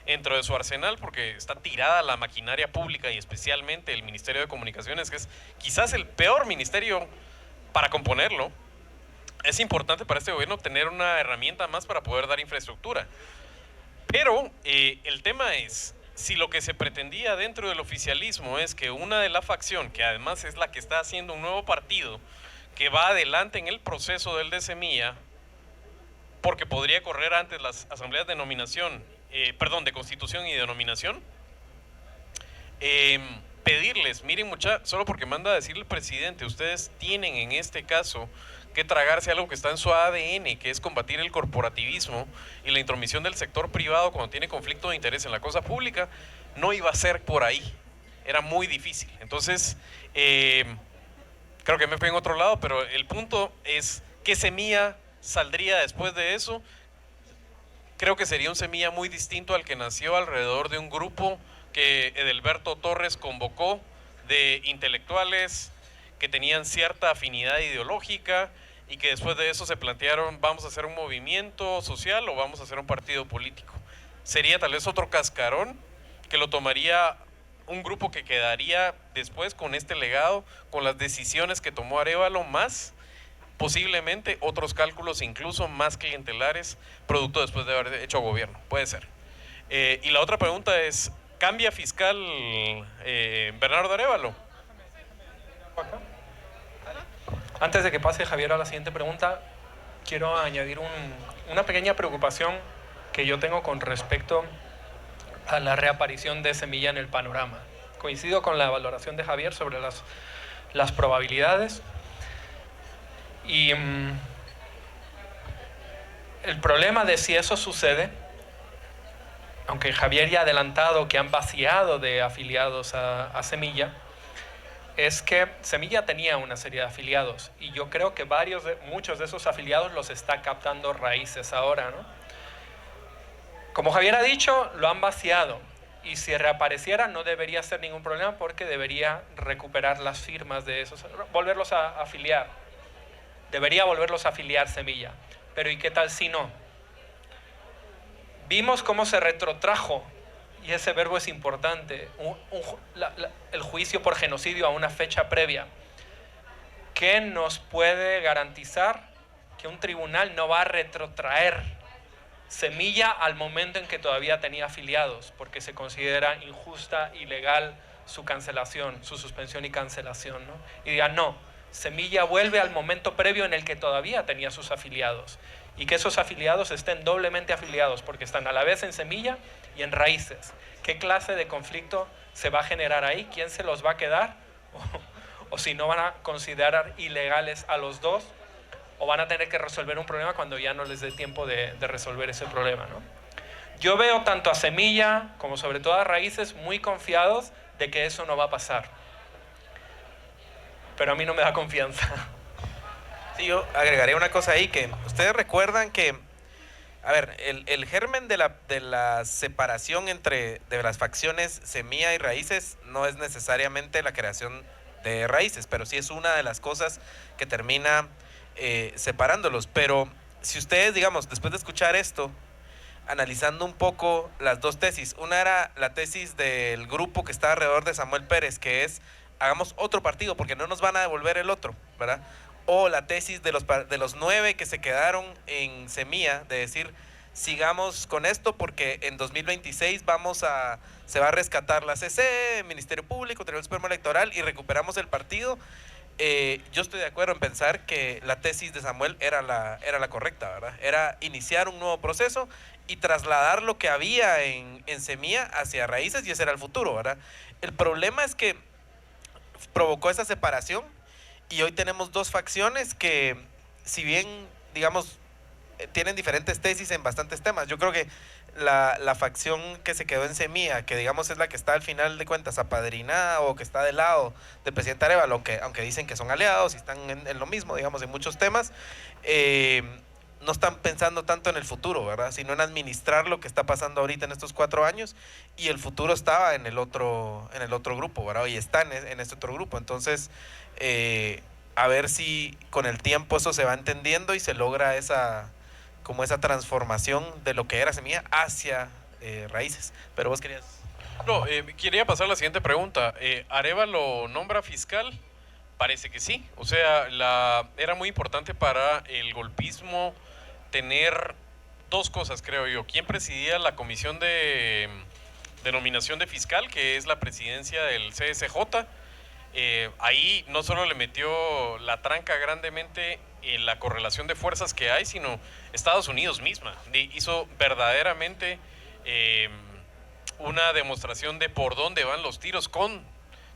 dentro de su arsenal, porque está tirada la maquinaria pública y especialmente el Ministerio de Comunicaciones, que es quizás el peor ministerio para componerlo. Es importante para este gobierno tener una herramienta más para poder dar infraestructura. Pero el tema es, si lo que se pretendía dentro del oficialismo es que una de la facción, que además es la que está haciendo un nuevo partido, que va adelante en el proceso del de Semilla, porque podría correr antes las asambleas de nominación, de constitución y de nominación, pedirles, miren solo porque manda a decir el presidente, ustedes tienen en este caso que tragarse algo que está en su ADN, que es combatir el corporativismo y la intromisión del sector privado cuando tiene conflicto de interés en la cosa pública. No iba a ser por ahí, era muy difícil. Entonces, creo que me fui en otro lado, pero el punto es, ¿qué Semilla saldría después de eso? Creo que sería un Semilla muy distinto al que nació alrededor de un grupo que Edelberto Torres convocó de intelectuales que tenían cierta afinidad ideológica y que después de eso se plantearon, ¿vamos a hacer un movimiento social o vamos a hacer un partido político? Sería tal vez otro cascarón que lo tomaría un grupo que quedaría después con este legado, con las decisiones que tomó Arévalo, más posiblemente otros cálculos incluso más clientelares, producto después de haber hecho gobierno, puede ser. Y la otra pregunta es, ¿cambia fiscal Bernardo Arévalo? Antes de que pase Javier a la siguiente pregunta, quiero añadir una pequeña preocupación que yo tengo con respecto a la reaparición de Semilla en el panorama. Coincido con la valoración de Javier sobre las probabilidades. Y el problema de si eso sucede, aunque Javier ya ha adelantado que han vaciado de afiliados a Semilla, es que Semilla tenía una serie de afiliados y yo creo que muchos de esos afiliados los está captando Raíces ahora, ¿no? Como Javier ha dicho, lo han vaciado y si reapareciera no debería ser ningún problema porque debería recuperar las firmas de esos, volverlos a afiliar. Debería volverlos a afiliar Semilla. Pero ¿y qué tal si no? Vimos cómo se retrotrajo, y ese verbo es importante, el juicio por genocidio a una fecha previa. ¿Qué nos puede garantizar que un tribunal no va a retrotraer Semilla al momento en que todavía tenía afiliados? Porque se considera injusta, ilegal su cancelación, su suspensión y cancelación, ¿no? Y digan, no, Semilla vuelve al momento previo en el que todavía tenía sus afiliados. y que esos afiliados estén doblemente afiliados, porque están a la vez en Semilla y en Raíces. ¿Qué clase de conflicto se va a generar ahí? ¿Quién se los va a quedar? O si no van a considerar ilegales a los dos, o van a tener que resolver un problema cuando ya no les dé tiempo de resolver ese problema, ¿no? Yo veo tanto a Semilla como sobre todo a Raíces muy confiados de que eso no va a pasar. Pero a mí no me da confianza. Sí, yo agregaría una cosa ahí, que ustedes recuerdan que, a ver, el germen de la separación de las facciones Semilla y Raíces no es necesariamente la creación de Raíces, pero sí es una de las cosas que termina separándolos. Pero si ustedes, digamos, después de escuchar esto, analizando un poco las dos tesis, una era la tesis del grupo que está alrededor de Samuel Pérez, que es, hagamos otro partido porque no nos van a devolver el otro, ¿verdad? O la tesis de los 9 que se quedaron en Semilla, de decir, sigamos con esto porque en 2026 se va a rescatar la CC, Ministerio Público, Tribunal Supremo Electoral y recuperamos el partido. Yo estoy de acuerdo en pensar que la tesis de Samuel era la correcta, ¿verdad? Era iniciar un nuevo proceso y trasladar lo que había en Semilla hacia Raíces, y ese era el futuro, ¿verdad? El problema es que provocó esa separación y hoy tenemos dos facciones que, si bien, digamos, tienen diferentes tesis en bastantes temas. Yo creo que la facción que se quedó en Semilla, que digamos es la que está al final de cuentas apadrinada o que está del lado del presidente Arévalo, aunque dicen que son aliados y están en lo mismo, digamos, en muchos temas, no están pensando tanto en el futuro, ¿verdad? Sino en administrar lo que está pasando ahorita en estos 4 años, y el futuro estaba en el otro grupo, ¿verdad? Y está en este otro grupo. Entonces, a ver si con el tiempo eso se va entendiendo y se logra esa transformación de lo que era Semilla hacia Raíces. Pero vos querías... No, quería pasar a la siguiente pregunta. ¿Arévalo nombra fiscal? Parece que sí. O sea, era muy importante para el golpismo tener dos cosas, creo yo. ¿Quién presidía la comisión de nominación de fiscal, que es la presidencia del CSJ? Ahí no solo le metió la tranca grandemente en la correlación de fuerzas que hay, sino Estados Unidos misma hizo verdaderamente una demostración de por dónde van los tiros con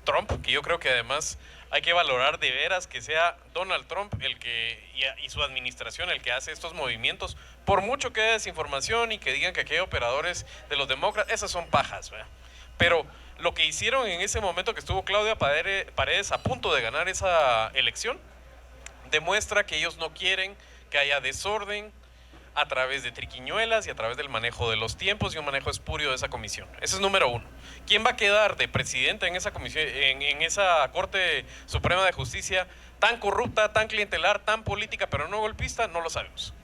Trump, que yo creo que además hay que valorar de veras que sea Donald Trump y su administración el que hace estos movimientos, por mucho que haya desinformación y que digan que aquí hay operadores de los demócratas, esas son pajas, ¿verdad? Pero lo que hicieron en ese momento que estuvo Claudia Paredes a punto de ganar esa elección, demuestra que ellos no quieren que haya desorden a través de triquiñuelas y a través del manejo de los tiempos y un manejo espurio de esa comisión. Ese es número uno. ¿Quién va a quedar de presidente en esa comisión, en esa Corte Suprema de Justicia tan corrupta, tan clientelar, tan política, pero no golpista? No lo sabemos.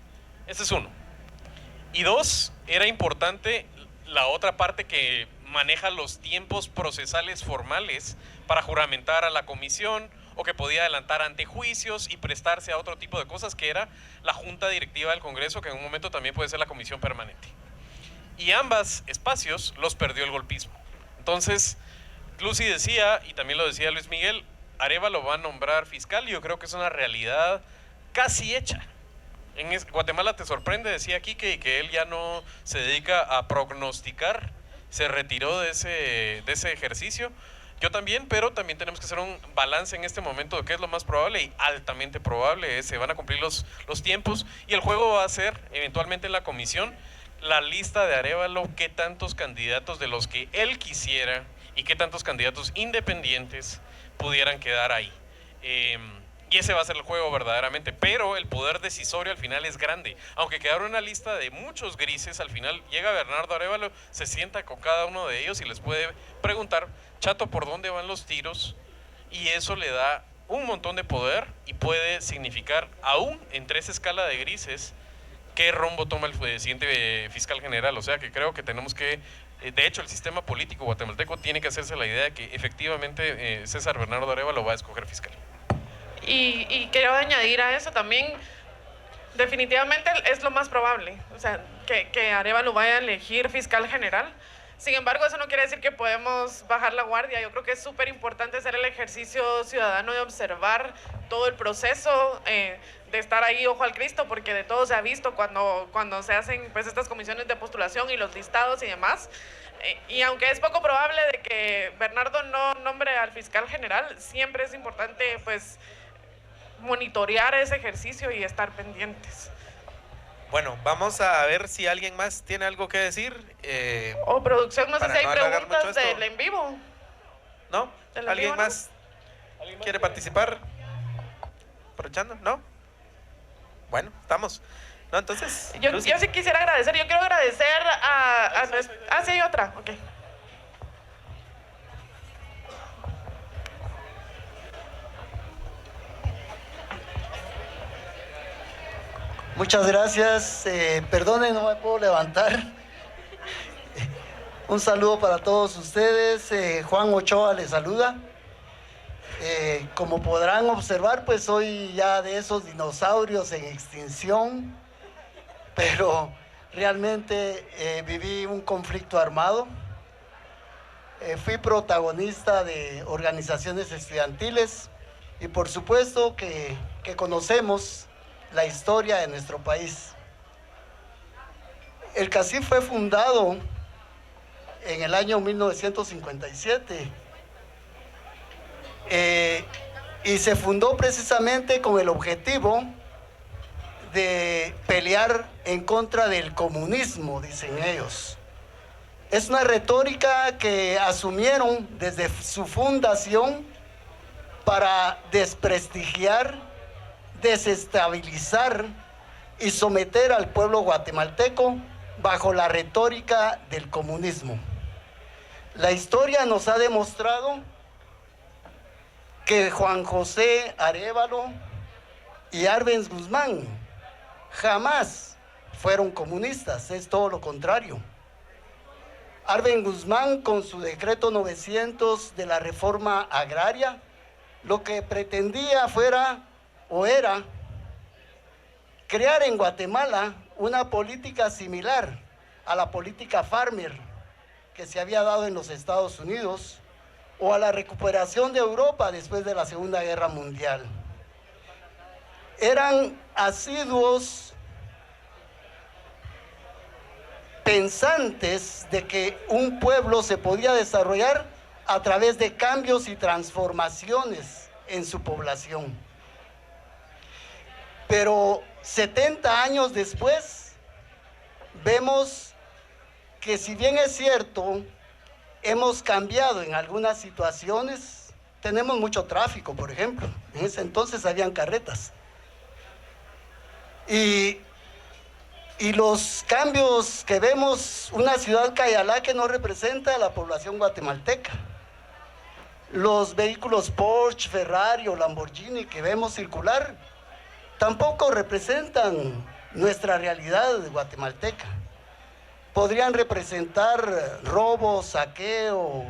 Ese es uno. Y dos, era importante la otra parte que maneja los tiempos procesales formales para juramentar a la comisión, o que podía adelantar antejuicios y prestarse a otro tipo de cosas, que era la Junta Directiva del Congreso, que en un momento también puede ser la Comisión Permanente. Y ambos espacios los perdió el golpismo. Entonces, Lucy decía, y también lo decía Luis Miguel, Arévalo va a nombrar fiscal, y yo creo que es una realidad casi hecha. Guatemala te sorprende, decía aquí, que él ya no se dedica a prognosticar, se retiró de ese ejercicio. Yo también, pero también tenemos que hacer un balance en este momento de qué es lo más probable y altamente probable. Se van a cumplir los tiempos y el juego va a ser eventualmente en la comisión la lista de Arévalo, qué tantos candidatos de los que él quisiera y qué tantos candidatos independientes pudieran quedar ahí. Y ese va a ser el juego verdaderamente, pero el poder decisorio al final es grande. Aunque quedaron una lista de muchos grises, al final llega Bernardo Arévalo, se sienta con cada uno de ellos y les puede preguntar, Chato, ¿por dónde van los tiros? Y eso le da un montón de poder y puede significar, aún entre esa escala de grises, qué rumbo toma el siguiente fiscal general. O sea que creo que tenemos que, de hecho el sistema político guatemalteco tiene que hacerse la idea de que efectivamente César Bernardo Arévalo va a escoger fiscal. Y quiero añadir a eso también, definitivamente es lo más probable, o sea, que Arévalo vaya a elegir fiscal general. Sin embargo, eso no quiere decir que podemos bajar la guardia. Yo creo que es súper importante hacer el ejercicio ciudadano de observar todo el proceso, de estar ahí ojo al Cristo, porque de todo se ha visto cuando se hacen pues estas comisiones de postulación y los listados y demás. Y aunque es poco probable de que Bernardo no nombre al fiscal general, siempre es importante pues monitorear ese ejercicio y estar pendientes. Bueno, vamos a ver si alguien más tiene algo que decir. Producción, no sé si hay alargar mucho preguntas esto. del en vivo. ¿No? ¿Del en ¿Alguien vivo, no? más quiere participar? ¿Aprovechando? ¿No? Bueno, estamos. No, entonces. Yo sí quisiera agradecer, yo quiero agradecer a sí, hay otra, ok. Muchas gracias, perdonen, no me puedo levantar. Un saludo para todos ustedes, Juan Ochoa les saluda. Como podrán observar, pues soy ya de esos dinosaurios en extinción, pero realmente viví un conflicto armado. Fui protagonista de organizaciones estudiantiles y por supuesto que conocemos la historia de nuestro país. El CACIF fue fundado en el año 1957 y se fundó precisamente con el objetivo de pelear en contra del comunismo, dicen ellos. Es una retórica que asumieron desde su fundación para desprestigiar, desestabilizar y someter al pueblo guatemalteco bajo la retórica del comunismo. La historia nos ha demostrado que Juan José Arévalo y Arbenz Guzmán jamás fueron comunistas, es todo lo contrario. Arbenz Guzmán, con su decreto 900 de la reforma agraria, lo que pretendía era crear en Guatemala una política similar a la política Farmer que se había dado en los Estados Unidos o a la recuperación de Europa después de la Segunda Guerra Mundial. Eran asiduos pensantes de que un pueblo se podía desarrollar a través de cambios y transformaciones en su población. Pero 70 años después, vemos que si bien es cierto, hemos cambiado en algunas situaciones, tenemos mucho tráfico, por ejemplo. En ese entonces habían carretas. Y los cambios que vemos, una ciudad Cayalá que no representa a la población guatemalteca. Los vehículos Porsche, Ferrari o Lamborghini que vemos circular, tampoco representan nuestra realidad guatemalteca. Podrían representar robo, saqueo,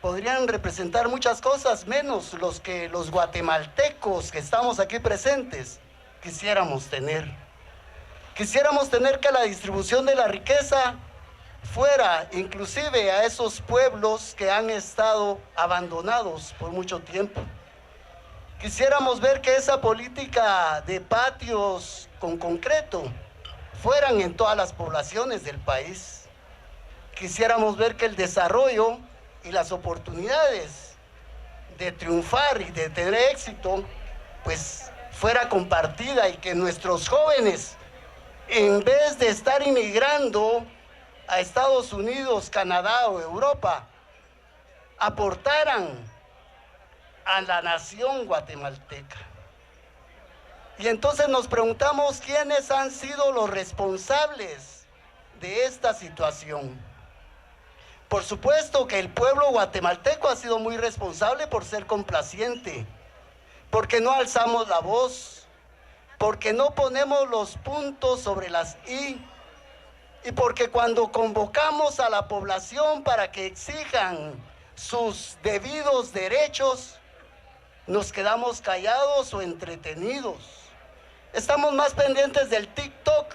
podrían representar muchas cosas, menos los que los guatemaltecos que estamos aquí presentes quisiéramos tener. Quisiéramos tener que la distribución de la riqueza fuera inclusive a esos pueblos que han estado abandonados por mucho tiempo. Quisiéramos ver que esa política de patios con concreto fueran en todas las poblaciones del país. Quisiéramos ver que el desarrollo y las oportunidades de triunfar y de tener éxito, pues fuera compartida y que nuestros jóvenes, en vez de estar inmigrando a Estados Unidos, Canadá o Europa, aportaran a la nación guatemalteca. Y entonces nos preguntamos quiénes han sido los responsables de esta situación. Por supuesto que el pueblo guatemalteco ha sido muy responsable por ser complaciente, porque no alzamos la voz, porque no ponemos los puntos sobre las i, y porque cuando convocamos a la población para que exijan sus debidos derechos, nos quedamos callados o entretenidos. Estamos más pendientes del TikTok,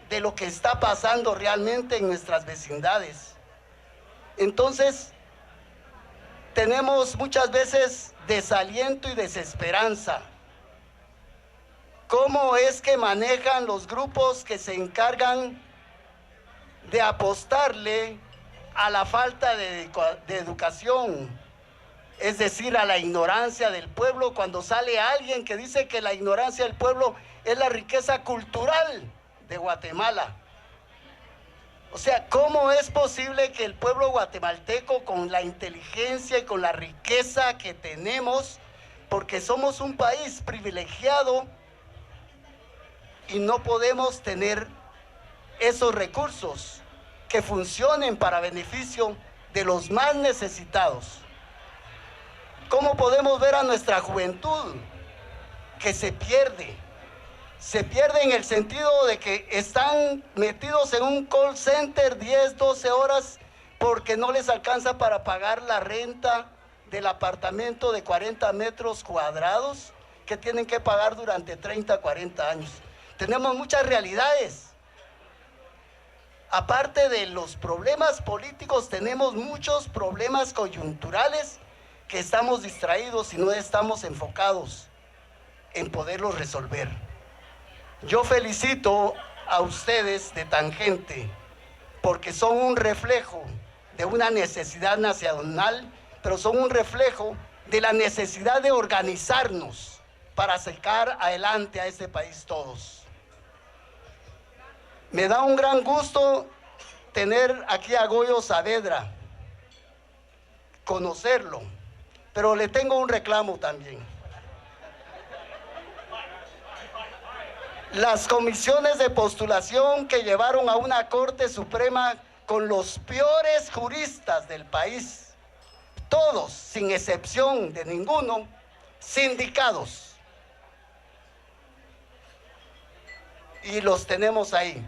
de lo que está pasando realmente en nuestras vecindades. Entonces, tenemos muchas veces desaliento y desesperanza. ¿Cómo es que manejan los grupos que se encargan de apostarle a la falta de educación? Es decir, a la ignorancia del pueblo, cuando sale alguien que dice que la ignorancia del pueblo es la riqueza cultural de Guatemala. O sea, ¿cómo es posible que el pueblo guatemalteco, con la inteligencia y con la riqueza que tenemos, porque somos un país privilegiado y no podemos tener esos recursos que funcionen para beneficio de los más necesitados? ¿Cómo podemos ver a nuestra juventud que se pierde? Se pierde en el sentido de que están metidos en un call center 10, 12 horas porque no les alcanza para pagar la renta del apartamento de 40 metros cuadrados que tienen que pagar durante 30, 40 años. Tenemos muchas realidades. Aparte de los problemas políticos, tenemos muchos problemas coyunturales que estamos distraídos y no estamos enfocados en poderlos resolver. Yo felicito a ustedes de Tangente porque son un reflejo de una necesidad nacional, pero son un reflejo de la necesidad de organizarnos para sacar adelante a este país todos. Me da un gran gusto tener aquí a Goyo Saavedra, conocerlo, pero le tengo un reclamo también. Las comisiones de postulación que llevaron a una Corte Suprema con los peores juristas del país, todos, sin excepción de ninguno, sindicados. Y los tenemos ahí.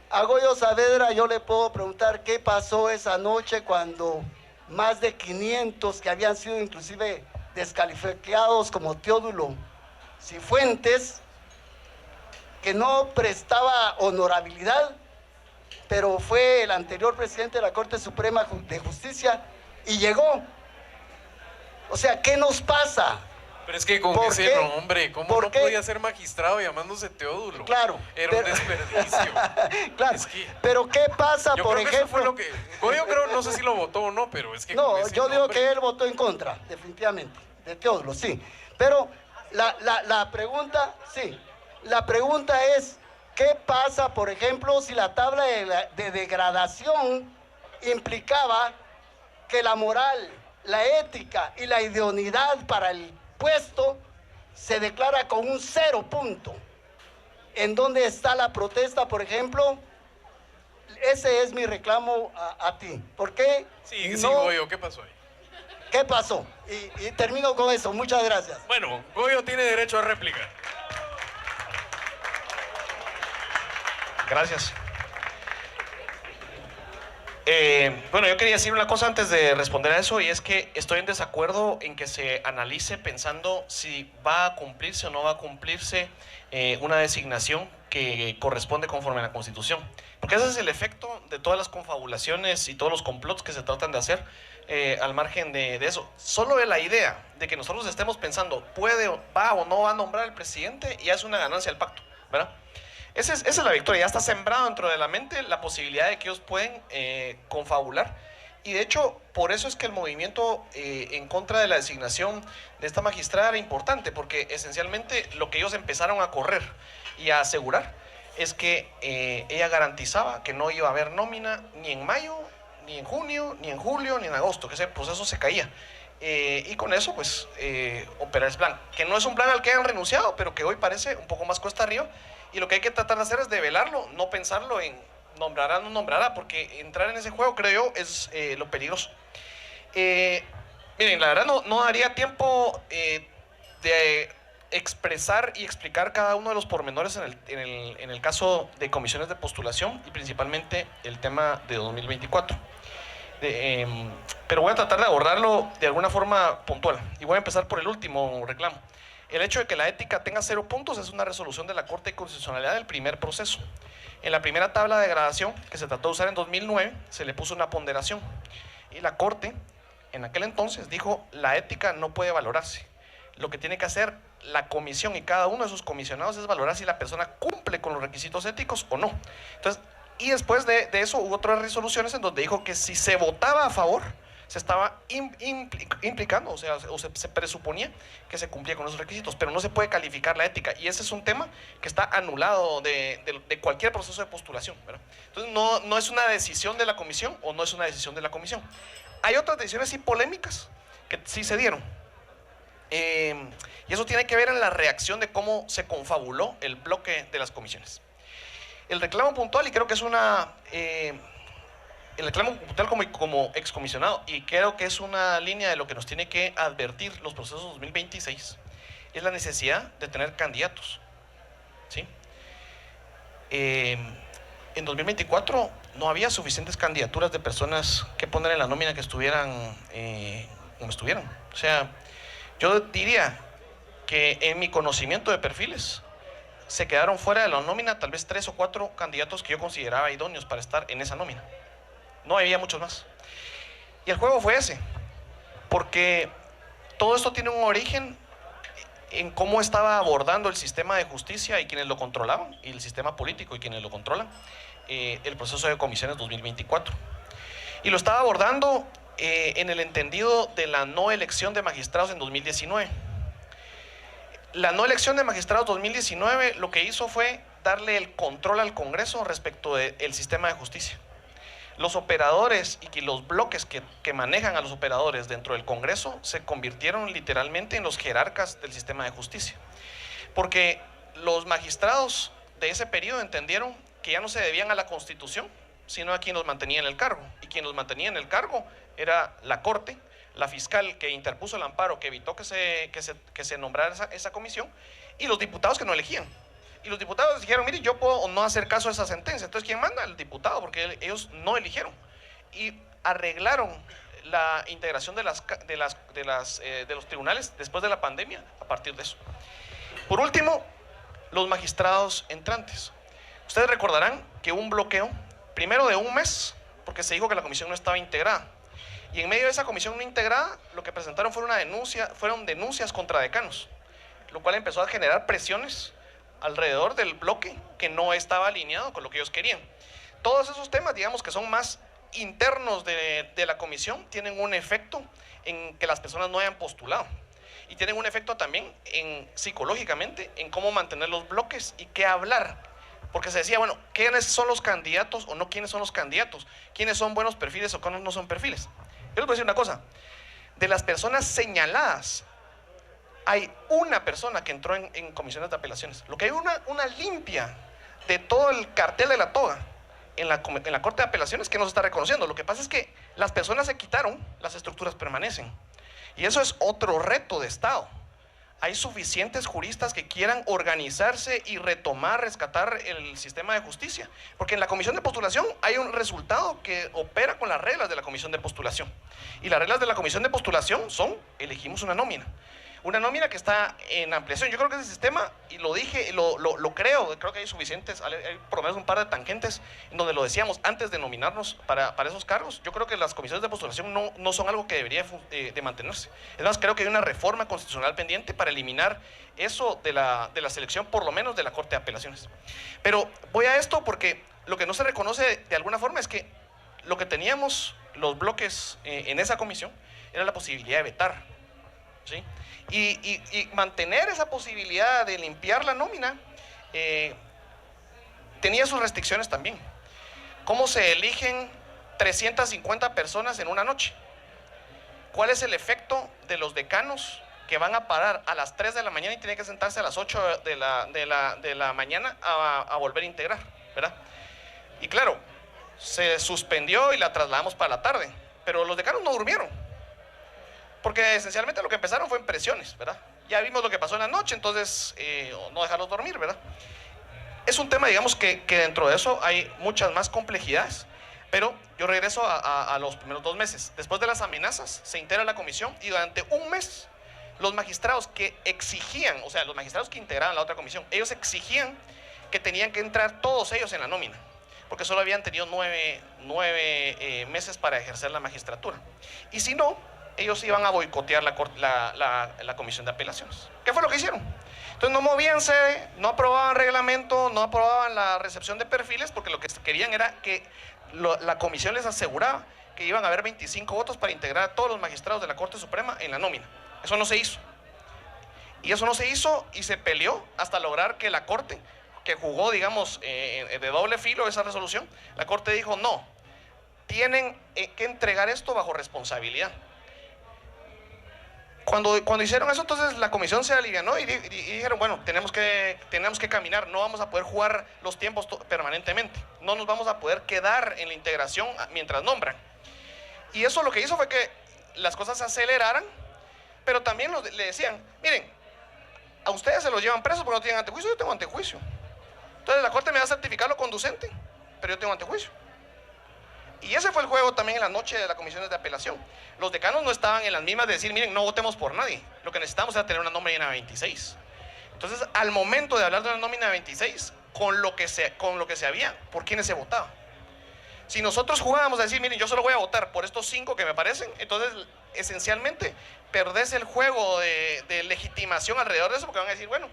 A Goyo Saavedra yo le puedo preguntar qué pasó esa noche cuando más de 500 que habían sido inclusive descalificados como Teodulo Cifuentes, que no prestaba honorabilidad, pero fue el anterior presidente de la Corte Suprema de Justicia y llegó. O sea, ¿qué nos pasa? Pero es que con ese nombre, ¿cómo no podía ser magistrado llamándose Teodulo? Claro. Era un desperdicio. Claro. Es que, pero ¿qué pasa, por ejemplo? Goyo creo, no sé si lo votó o no, pero es que no, yo digo que él votó en contra, definitivamente, de Teodulo, sí. Pero la pregunta, sí. La pregunta es, ¿qué pasa, por ejemplo, si la tabla de degradación implicaba que la moral, la ética y la idoneidad para el puesto se declara con un 0 punto? ¿En dónde está la protesta, por ejemplo? Ese es mi reclamo a ti. ¿Por qué? Sí, Goyo, ¿qué pasó ahí? ¿Qué pasó? Y termino con eso. Muchas gracias. Bueno, Goyo tiene derecho a réplica. Gracias. Bueno, yo quería decir una cosa antes de responder a eso, y es que estoy en desacuerdo en que se analice pensando si va a cumplirse o no va a cumplirse una designación que corresponde conforme a la Constitución. Porque ese es el efecto de todas las confabulaciones y todos los complots que se tratan de hacer al margen de eso. Solo de la idea de que nosotros estemos pensando va o no va a nombrar al presidente, ya es una ganancia del pacto, ¿verdad? Esa es la victoria, ya está sembrado dentro de la mente la posibilidad de que ellos pueden confabular. Y de hecho, por eso es que el movimiento en contra de la designación de esta magistrada era importante, porque esencialmente lo que ellos empezaron a correr y a asegurar es que ella garantizaba que no iba a haber nómina ni en mayo, ni en junio, ni en julio, ni en agosto, que ese proceso se caía. Y con eso, pues, operar ese plan, que no es un plan al que hayan renunciado, pero que hoy parece un poco más cuesta arriba. Y lo que hay que tratar de hacer es develarlo, no pensarlo en nombrará o no nombrará, porque entrar en ese juego, creo yo, es lo peligroso. Miren, la verdad no daría tiempo de expresar y explicar cada uno de los pormenores en el caso de comisiones de postulación y principalmente el tema de 2024. Pero voy a tratar de abordarlo de alguna forma puntual y voy a empezar por el último reclamo. El hecho de que la ética tenga 0 puntos es una resolución de la Corte de Constitucionalidad del primer proceso. En la primera tabla de gradación, que se trató de usar en 2009, se le puso una ponderación. Y la Corte, en aquel entonces, dijo, la ética no puede valorarse. Lo que tiene que hacer la comisión y cada uno de sus comisionados es valorar si la persona cumple con los requisitos éticos o no. Entonces, y después de eso hubo otras resoluciones en donde dijo que si se votaba a favor, se estaba implicando, o sea, se presuponía que se cumplía con esos requisitos, pero no se puede calificar la ética, y ese es un tema que está anulado de cualquier proceso de postulación, ¿verdad? Entonces no es una decisión de la comisión o no es una decisión de la comisión. Hay otras decisiones sí polémicas que sí se dieron, y eso tiene que ver en la reacción de cómo se confabuló el bloque de las comisiones. El reclamo puntual, y creo que es el reclamo puntual como excomisionado, y creo que es una línea de lo que nos tiene que advertir los procesos 2026, es la necesidad de tener candidatos, ¿sí? En 2024 no había suficientes candidaturas de personas que poner en la nómina que estuvieran como estuvieran. O sea, yo diría que en mi conocimiento de perfiles se quedaron fuera de la nómina tal vez 3 o 4 candidatos que yo consideraba idóneos para estar en esa nómina. No había muchos más. Y el juego fue ese, porque todo esto tiene un origen en cómo estaba abordando el sistema de justicia y quienes lo controlaban, y el sistema político y quienes lo controlan, el proceso de comisiones 2024. Y lo estaba abordando en el entendido de la no elección de magistrados en 2019. La no elección de magistrados 2019 lo que hizo fue darle el control al Congreso respecto del sistema de justicia. Los operadores y los bloques que manejan a los operadores dentro del Congreso se convirtieron literalmente en los jerarcas del sistema de justicia. Porque los magistrados de ese periodo entendieron que ya no se debían a la Constitución, sino a quien los mantenía en el cargo. Y quien los mantenía en el cargo era la Corte, la fiscal que interpuso el amparo que evitó que se nombrara esa comisión, y los diputados que no elegían. Y los diputados dijeron, mire, yo puedo no hacer caso a esa sentencia. Entonces, ¿quién manda? El diputado, porque ellos no eligieron. Y arreglaron la integración de los tribunales después de la pandemia a partir de eso. Por último, los magistrados entrantes. Ustedes recordarán que hubo un bloqueo, primero de un mes, porque se dijo que la comisión no estaba integrada. Y en medio de esa comisión no integrada, lo que presentaron fueron denuncias contra decanos, lo cual empezó a generar presiones alrededor del bloque que no estaba alineado con lo que ellos querían. Todos esos temas, digamos, que son más internos de la comisión, tienen un efecto en que las personas no hayan postulado, y tienen un efecto también psicológicamente en cómo mantener los bloques y qué hablar, porque se decía, bueno, ¿quiénes son los candidatos o no quiénes son los candidatos? ¿Quiénes son buenos perfiles o quiénes no son perfiles? Yo les voy a decir una cosa, de las personas señaladas, hay una persona que entró en comisiones de apelaciones. Lo que hay una limpia de todo el cartel de la toga en la Corte de Apelaciones que no se está reconociendo. Lo que pasa es que las personas se quitaron, las estructuras permanecen. Y eso es otro reto de Estado. Hay suficientes juristas que quieran organizarse y rescatar el sistema de justicia. Porque en la comisión de postulación hay un resultado que opera con las reglas de la comisión de postulación. Y las reglas de la comisión de postulación son, elegimos una nómina. Una nómina que está en ampliación. Yo creo que ese sistema, y lo dije, lo creo que hay suficientes, hay por lo menos un par de tangentes en donde lo decíamos antes de nominarnos para esos cargos. Yo creo que las comisiones de postulación no son algo que debería de mantenerse. Es más, creo que hay una reforma constitucional pendiente para eliminar eso de la selección, por lo menos de la Corte de Apelaciones. Pero voy a esto porque lo que no se reconoce de alguna forma es que lo que teníamos los bloques en esa comisión era la posibilidad de vetar, ¿sí? Y mantener esa posibilidad de limpiar la nómina tenía sus restricciones también. ¿Cómo se eligen 350 personas en una noche? ¿Cuál es el efecto de los decanos que van a parar a las 3 de la mañana y tienen que sentarse a las 8 de la mañana a volver a integrar, ¿verdad? Y claro, se suspendió y la trasladamos para la tarde, pero los decanos no durmieron, porque esencialmente lo que empezaron fue en presiones, ¿verdad? Ya vimos lo que pasó en la noche, entonces no dejarlos dormir, ¿verdad? Es un tema, digamos, que dentro de eso hay muchas más complejidades, pero yo regreso a los primeros 2 meses. Después de las amenazas, se integra la comisión y durante un mes los magistrados que exigían, o sea, los magistrados que integraban la otra comisión, ellos exigían que tenían que entrar todos ellos en la nómina. porque solo habían tenido nueve meses para ejercer la magistratura. Y si no, ellos iban a boicotear la comisión de apelaciones. ¿Qué fue lo que hicieron? Entonces no movían sede, no aprobaban reglamento, no aprobaban la recepción de perfiles, porque lo que querían era que la comisión les aseguraba que iban a haber 25 votos para integrar a todos los magistrados de la Corte Suprema en la nómina. Eso no se hizo. Y eso no se hizo y se peleó hasta lograr que la Corte, que jugó, digamos, de doble filo esa resolución, la Corte dijo no, tienen que entregar esto bajo responsabilidad. Cuando hicieron eso, entonces la comisión se alivianó y dijeron, bueno, tenemos que caminar, no vamos a poder jugar los tiempos permanentemente, no nos vamos a poder quedar en la integración mientras nombran. Y eso lo que hizo fue que las cosas se aceleraran, pero también le decían, miren, a ustedes se los llevan presos porque no tienen antejuicio, yo tengo antejuicio. Entonces la Corte me va a certificar lo conducente, pero yo tengo antejuicio. Y ese fue el juego también en la noche de las comisiones de apelación. Los decanos no estaban en las mismas de decir, miren, no votemos por nadie. Lo que necesitamos era tener una nómina de 26. Entonces, al momento de hablar de una nómina de 26, con lo que se había, ¿por quiénes se votaba? Si nosotros jugábamos a decir, miren, yo solo voy a votar por estos 5 que me parecen, entonces, esencialmente, perdés el juego de legitimación alrededor de eso, porque van a decir, bueno,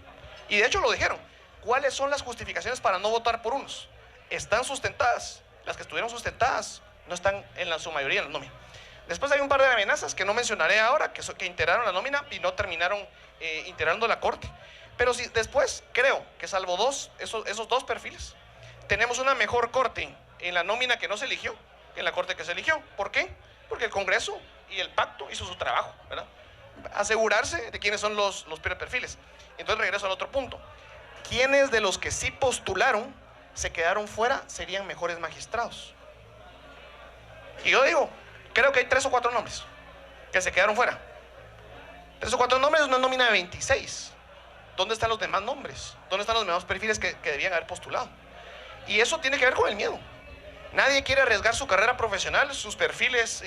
y de hecho lo dijeron, ¿cuáles son las justificaciones para no votar por unos? Están sustentadas. Las que estuvieron sustentadas no están en su mayoría en la nómina. Después hay un par de amenazas que no mencionaré ahora, que integraron la nómina y no terminaron integrando la Corte. Pero sí, después creo que salvo esos dos perfiles, tenemos una mejor Corte en la nómina que no se eligió que en la Corte que se eligió. ¿Por qué? Porque el Congreso y el pacto hizo su trabajo, ¿verdad? Asegurarse de quiénes son los perfiles. Entonces regreso al otro punto. ¿Quiénes de los que sí postularon se quedaron fuera serían mejores magistrados? Y yo digo, creo que hay 3 o 4 nombres que se quedaron fuera. 3 o 4 nombres, una nómina de 26. ¿Dónde están los demás nombres? ¿Dónde están los demás perfiles que debían haber postulado? Y eso tiene que ver con el miedo. Nadie quiere arriesgar su carrera profesional, sus perfiles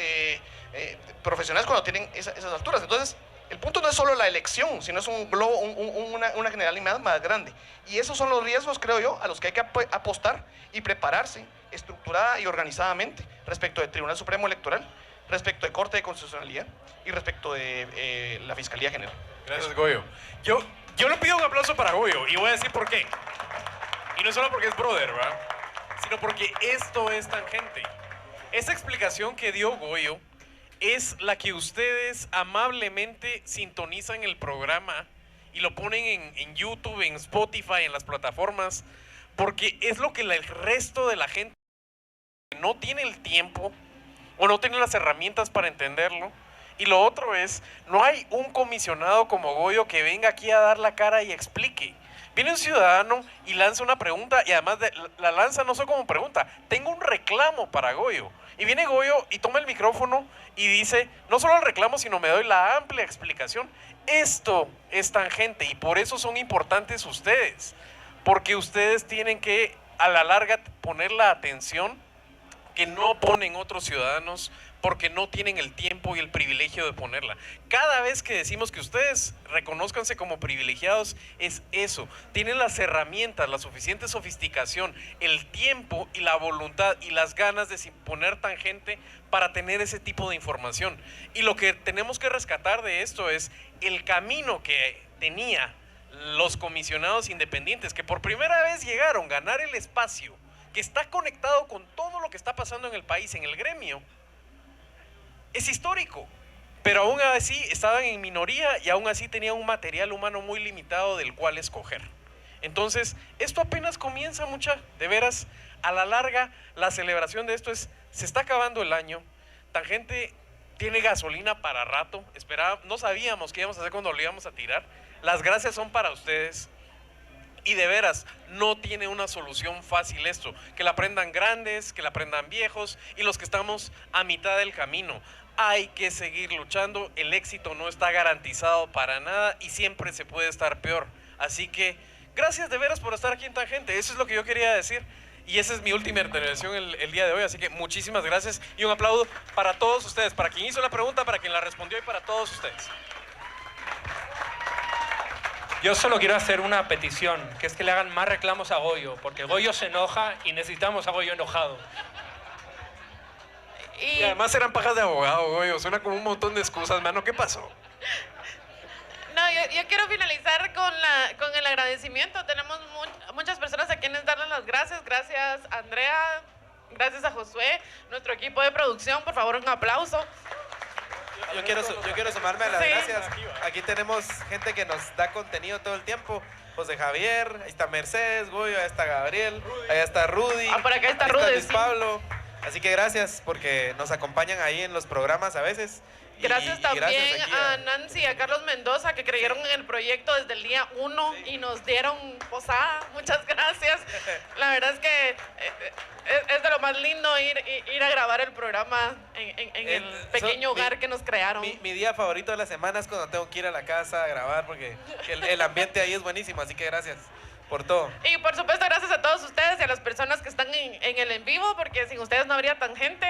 profesionales cuando tienen esas alturas. Entonces, el punto no es solo la elección, sino es un globo, una generalidad más grande. Y esos son los riesgos, creo yo, a los que hay que apostar y prepararse estructurada y organizadamente respecto del Tribunal Supremo Electoral, respecto de Corte de Constitucionalidad y respecto de la Fiscalía General. Gracias, Goyo. Yo le pido un aplauso para Goyo y voy a decir por qué. Y no solo porque es brother, ¿verdad? Sino porque esto es tangente. Esa explicación que dio Goyo es la que ustedes amablemente sintonizan el programa y lo ponen en YouTube, en Spotify, en las plataformas, porque es lo que el resto de la gente no tiene el tiempo o no tiene las herramientas para entenderlo. Y lo otro es, no hay un comisionado como Goyo que venga aquí a dar la cara y explique. Viene un ciudadano y lanza una pregunta y además la lanza no solo como pregunta, tengo un reclamo para Goyo. Y viene Goyo y toma el micrófono y dice, no solo el reclamo, sino me doy la amplia explicación. Esto es tangente y por eso son importantes ustedes. Porque ustedes tienen que, a la larga, poner la atención que no ponen otros ciudadanos porque no tienen el tiempo y el privilegio de ponerla. Cada vez que decimos que ustedes reconózcanse como privilegiados, es eso. Tienen las herramientas, la suficiente sofisticación, el tiempo y la voluntad y las ganas de poner tangente para tener ese tipo de información. Y lo que tenemos que rescatar de esto es el camino que tenía los comisionados independientes, que por primera vez llegaron a ganar el espacio, que está conectado con todo lo que está pasando en el país, en el gremio. Es histórico, pero aún así estaban en minoría y aún así tenían un material humano muy limitado del cual escoger. Entonces, esto apenas comienza, de veras, a la larga, la celebración de esto es, se está acabando el año, Tangente tiene gasolina para rato, no sabíamos qué íbamos a hacer cuando lo íbamos a tirar, las gracias son para ustedes. Y de veras, no tiene una solución fácil esto. Que la aprendan grandes, que la aprendan viejos y los que estamos a mitad del camino. Hay que seguir luchando, el éxito no está garantizado para nada y siempre se puede estar peor. Así que, gracias de veras por estar aquí en Tangente, eso es lo que yo quería decir. Y esa es mi última intervención el día de hoy, así que muchísimas gracias y un aplauso para todos ustedes, para quien hizo la pregunta, para quien la respondió y para todos ustedes. Yo solo quiero hacer una petición, que es que le hagan más reclamos a Goyo, porque Goyo se enoja y necesitamos a Goyo enojado. Y además eran pajas de abogado, Goyo. Suena como un montón de excusas, mano. ¿Qué pasó? No, yo quiero finalizar con el agradecimiento. Tenemos muchas personas a quienes darles las gracias. Gracias a Andrea, gracias a Josué, nuestro equipo de producción. Por favor, un aplauso. Yo quiero sumarme a las Sí. gracias. Aquí tenemos gente que nos da contenido todo el tiempo. José Javier, ahí está Mercedes, Goyo, ahí está Gabriel, ahí está Rudy. Por acá está ahí Rudy, Luis sí. Pablo. Así que gracias porque nos acompañan ahí en los programas a veces. Gracias también gracias aquí a Nancy y a Carlos Mendoza que creyeron en el proyecto desde el día 1 y nos dieron posada. Muchas gracias. La verdad es que es de lo más lindo ir a grabar el programa en el pequeño hogar que nos crearon. Mi día favorito de la semana es cuando tengo que ir a la casa a grabar porque el ambiente ahí es buenísimo. Así que gracias por todo. Y por supuesto, gracias a todos ustedes y a las personas que están en el en vivo, porque sin ustedes no habría Tangente.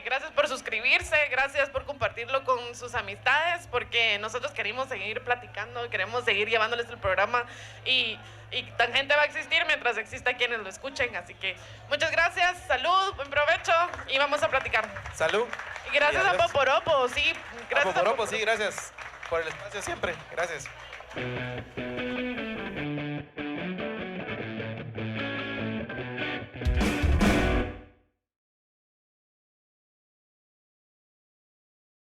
Gracias por suscribirse, gracias por compartirlo con sus amistades, porque nosotros queremos seguir platicando, queremos seguir llevándoles el programa y Tangente va a existir mientras exista quienes lo escuchen. Así que muchas gracias, salud, buen provecho y vamos a platicar. Salud. Y gracias a Poporopo, sí. Gracias a Poporopo, sí, gracias por el espacio siempre. Gracias.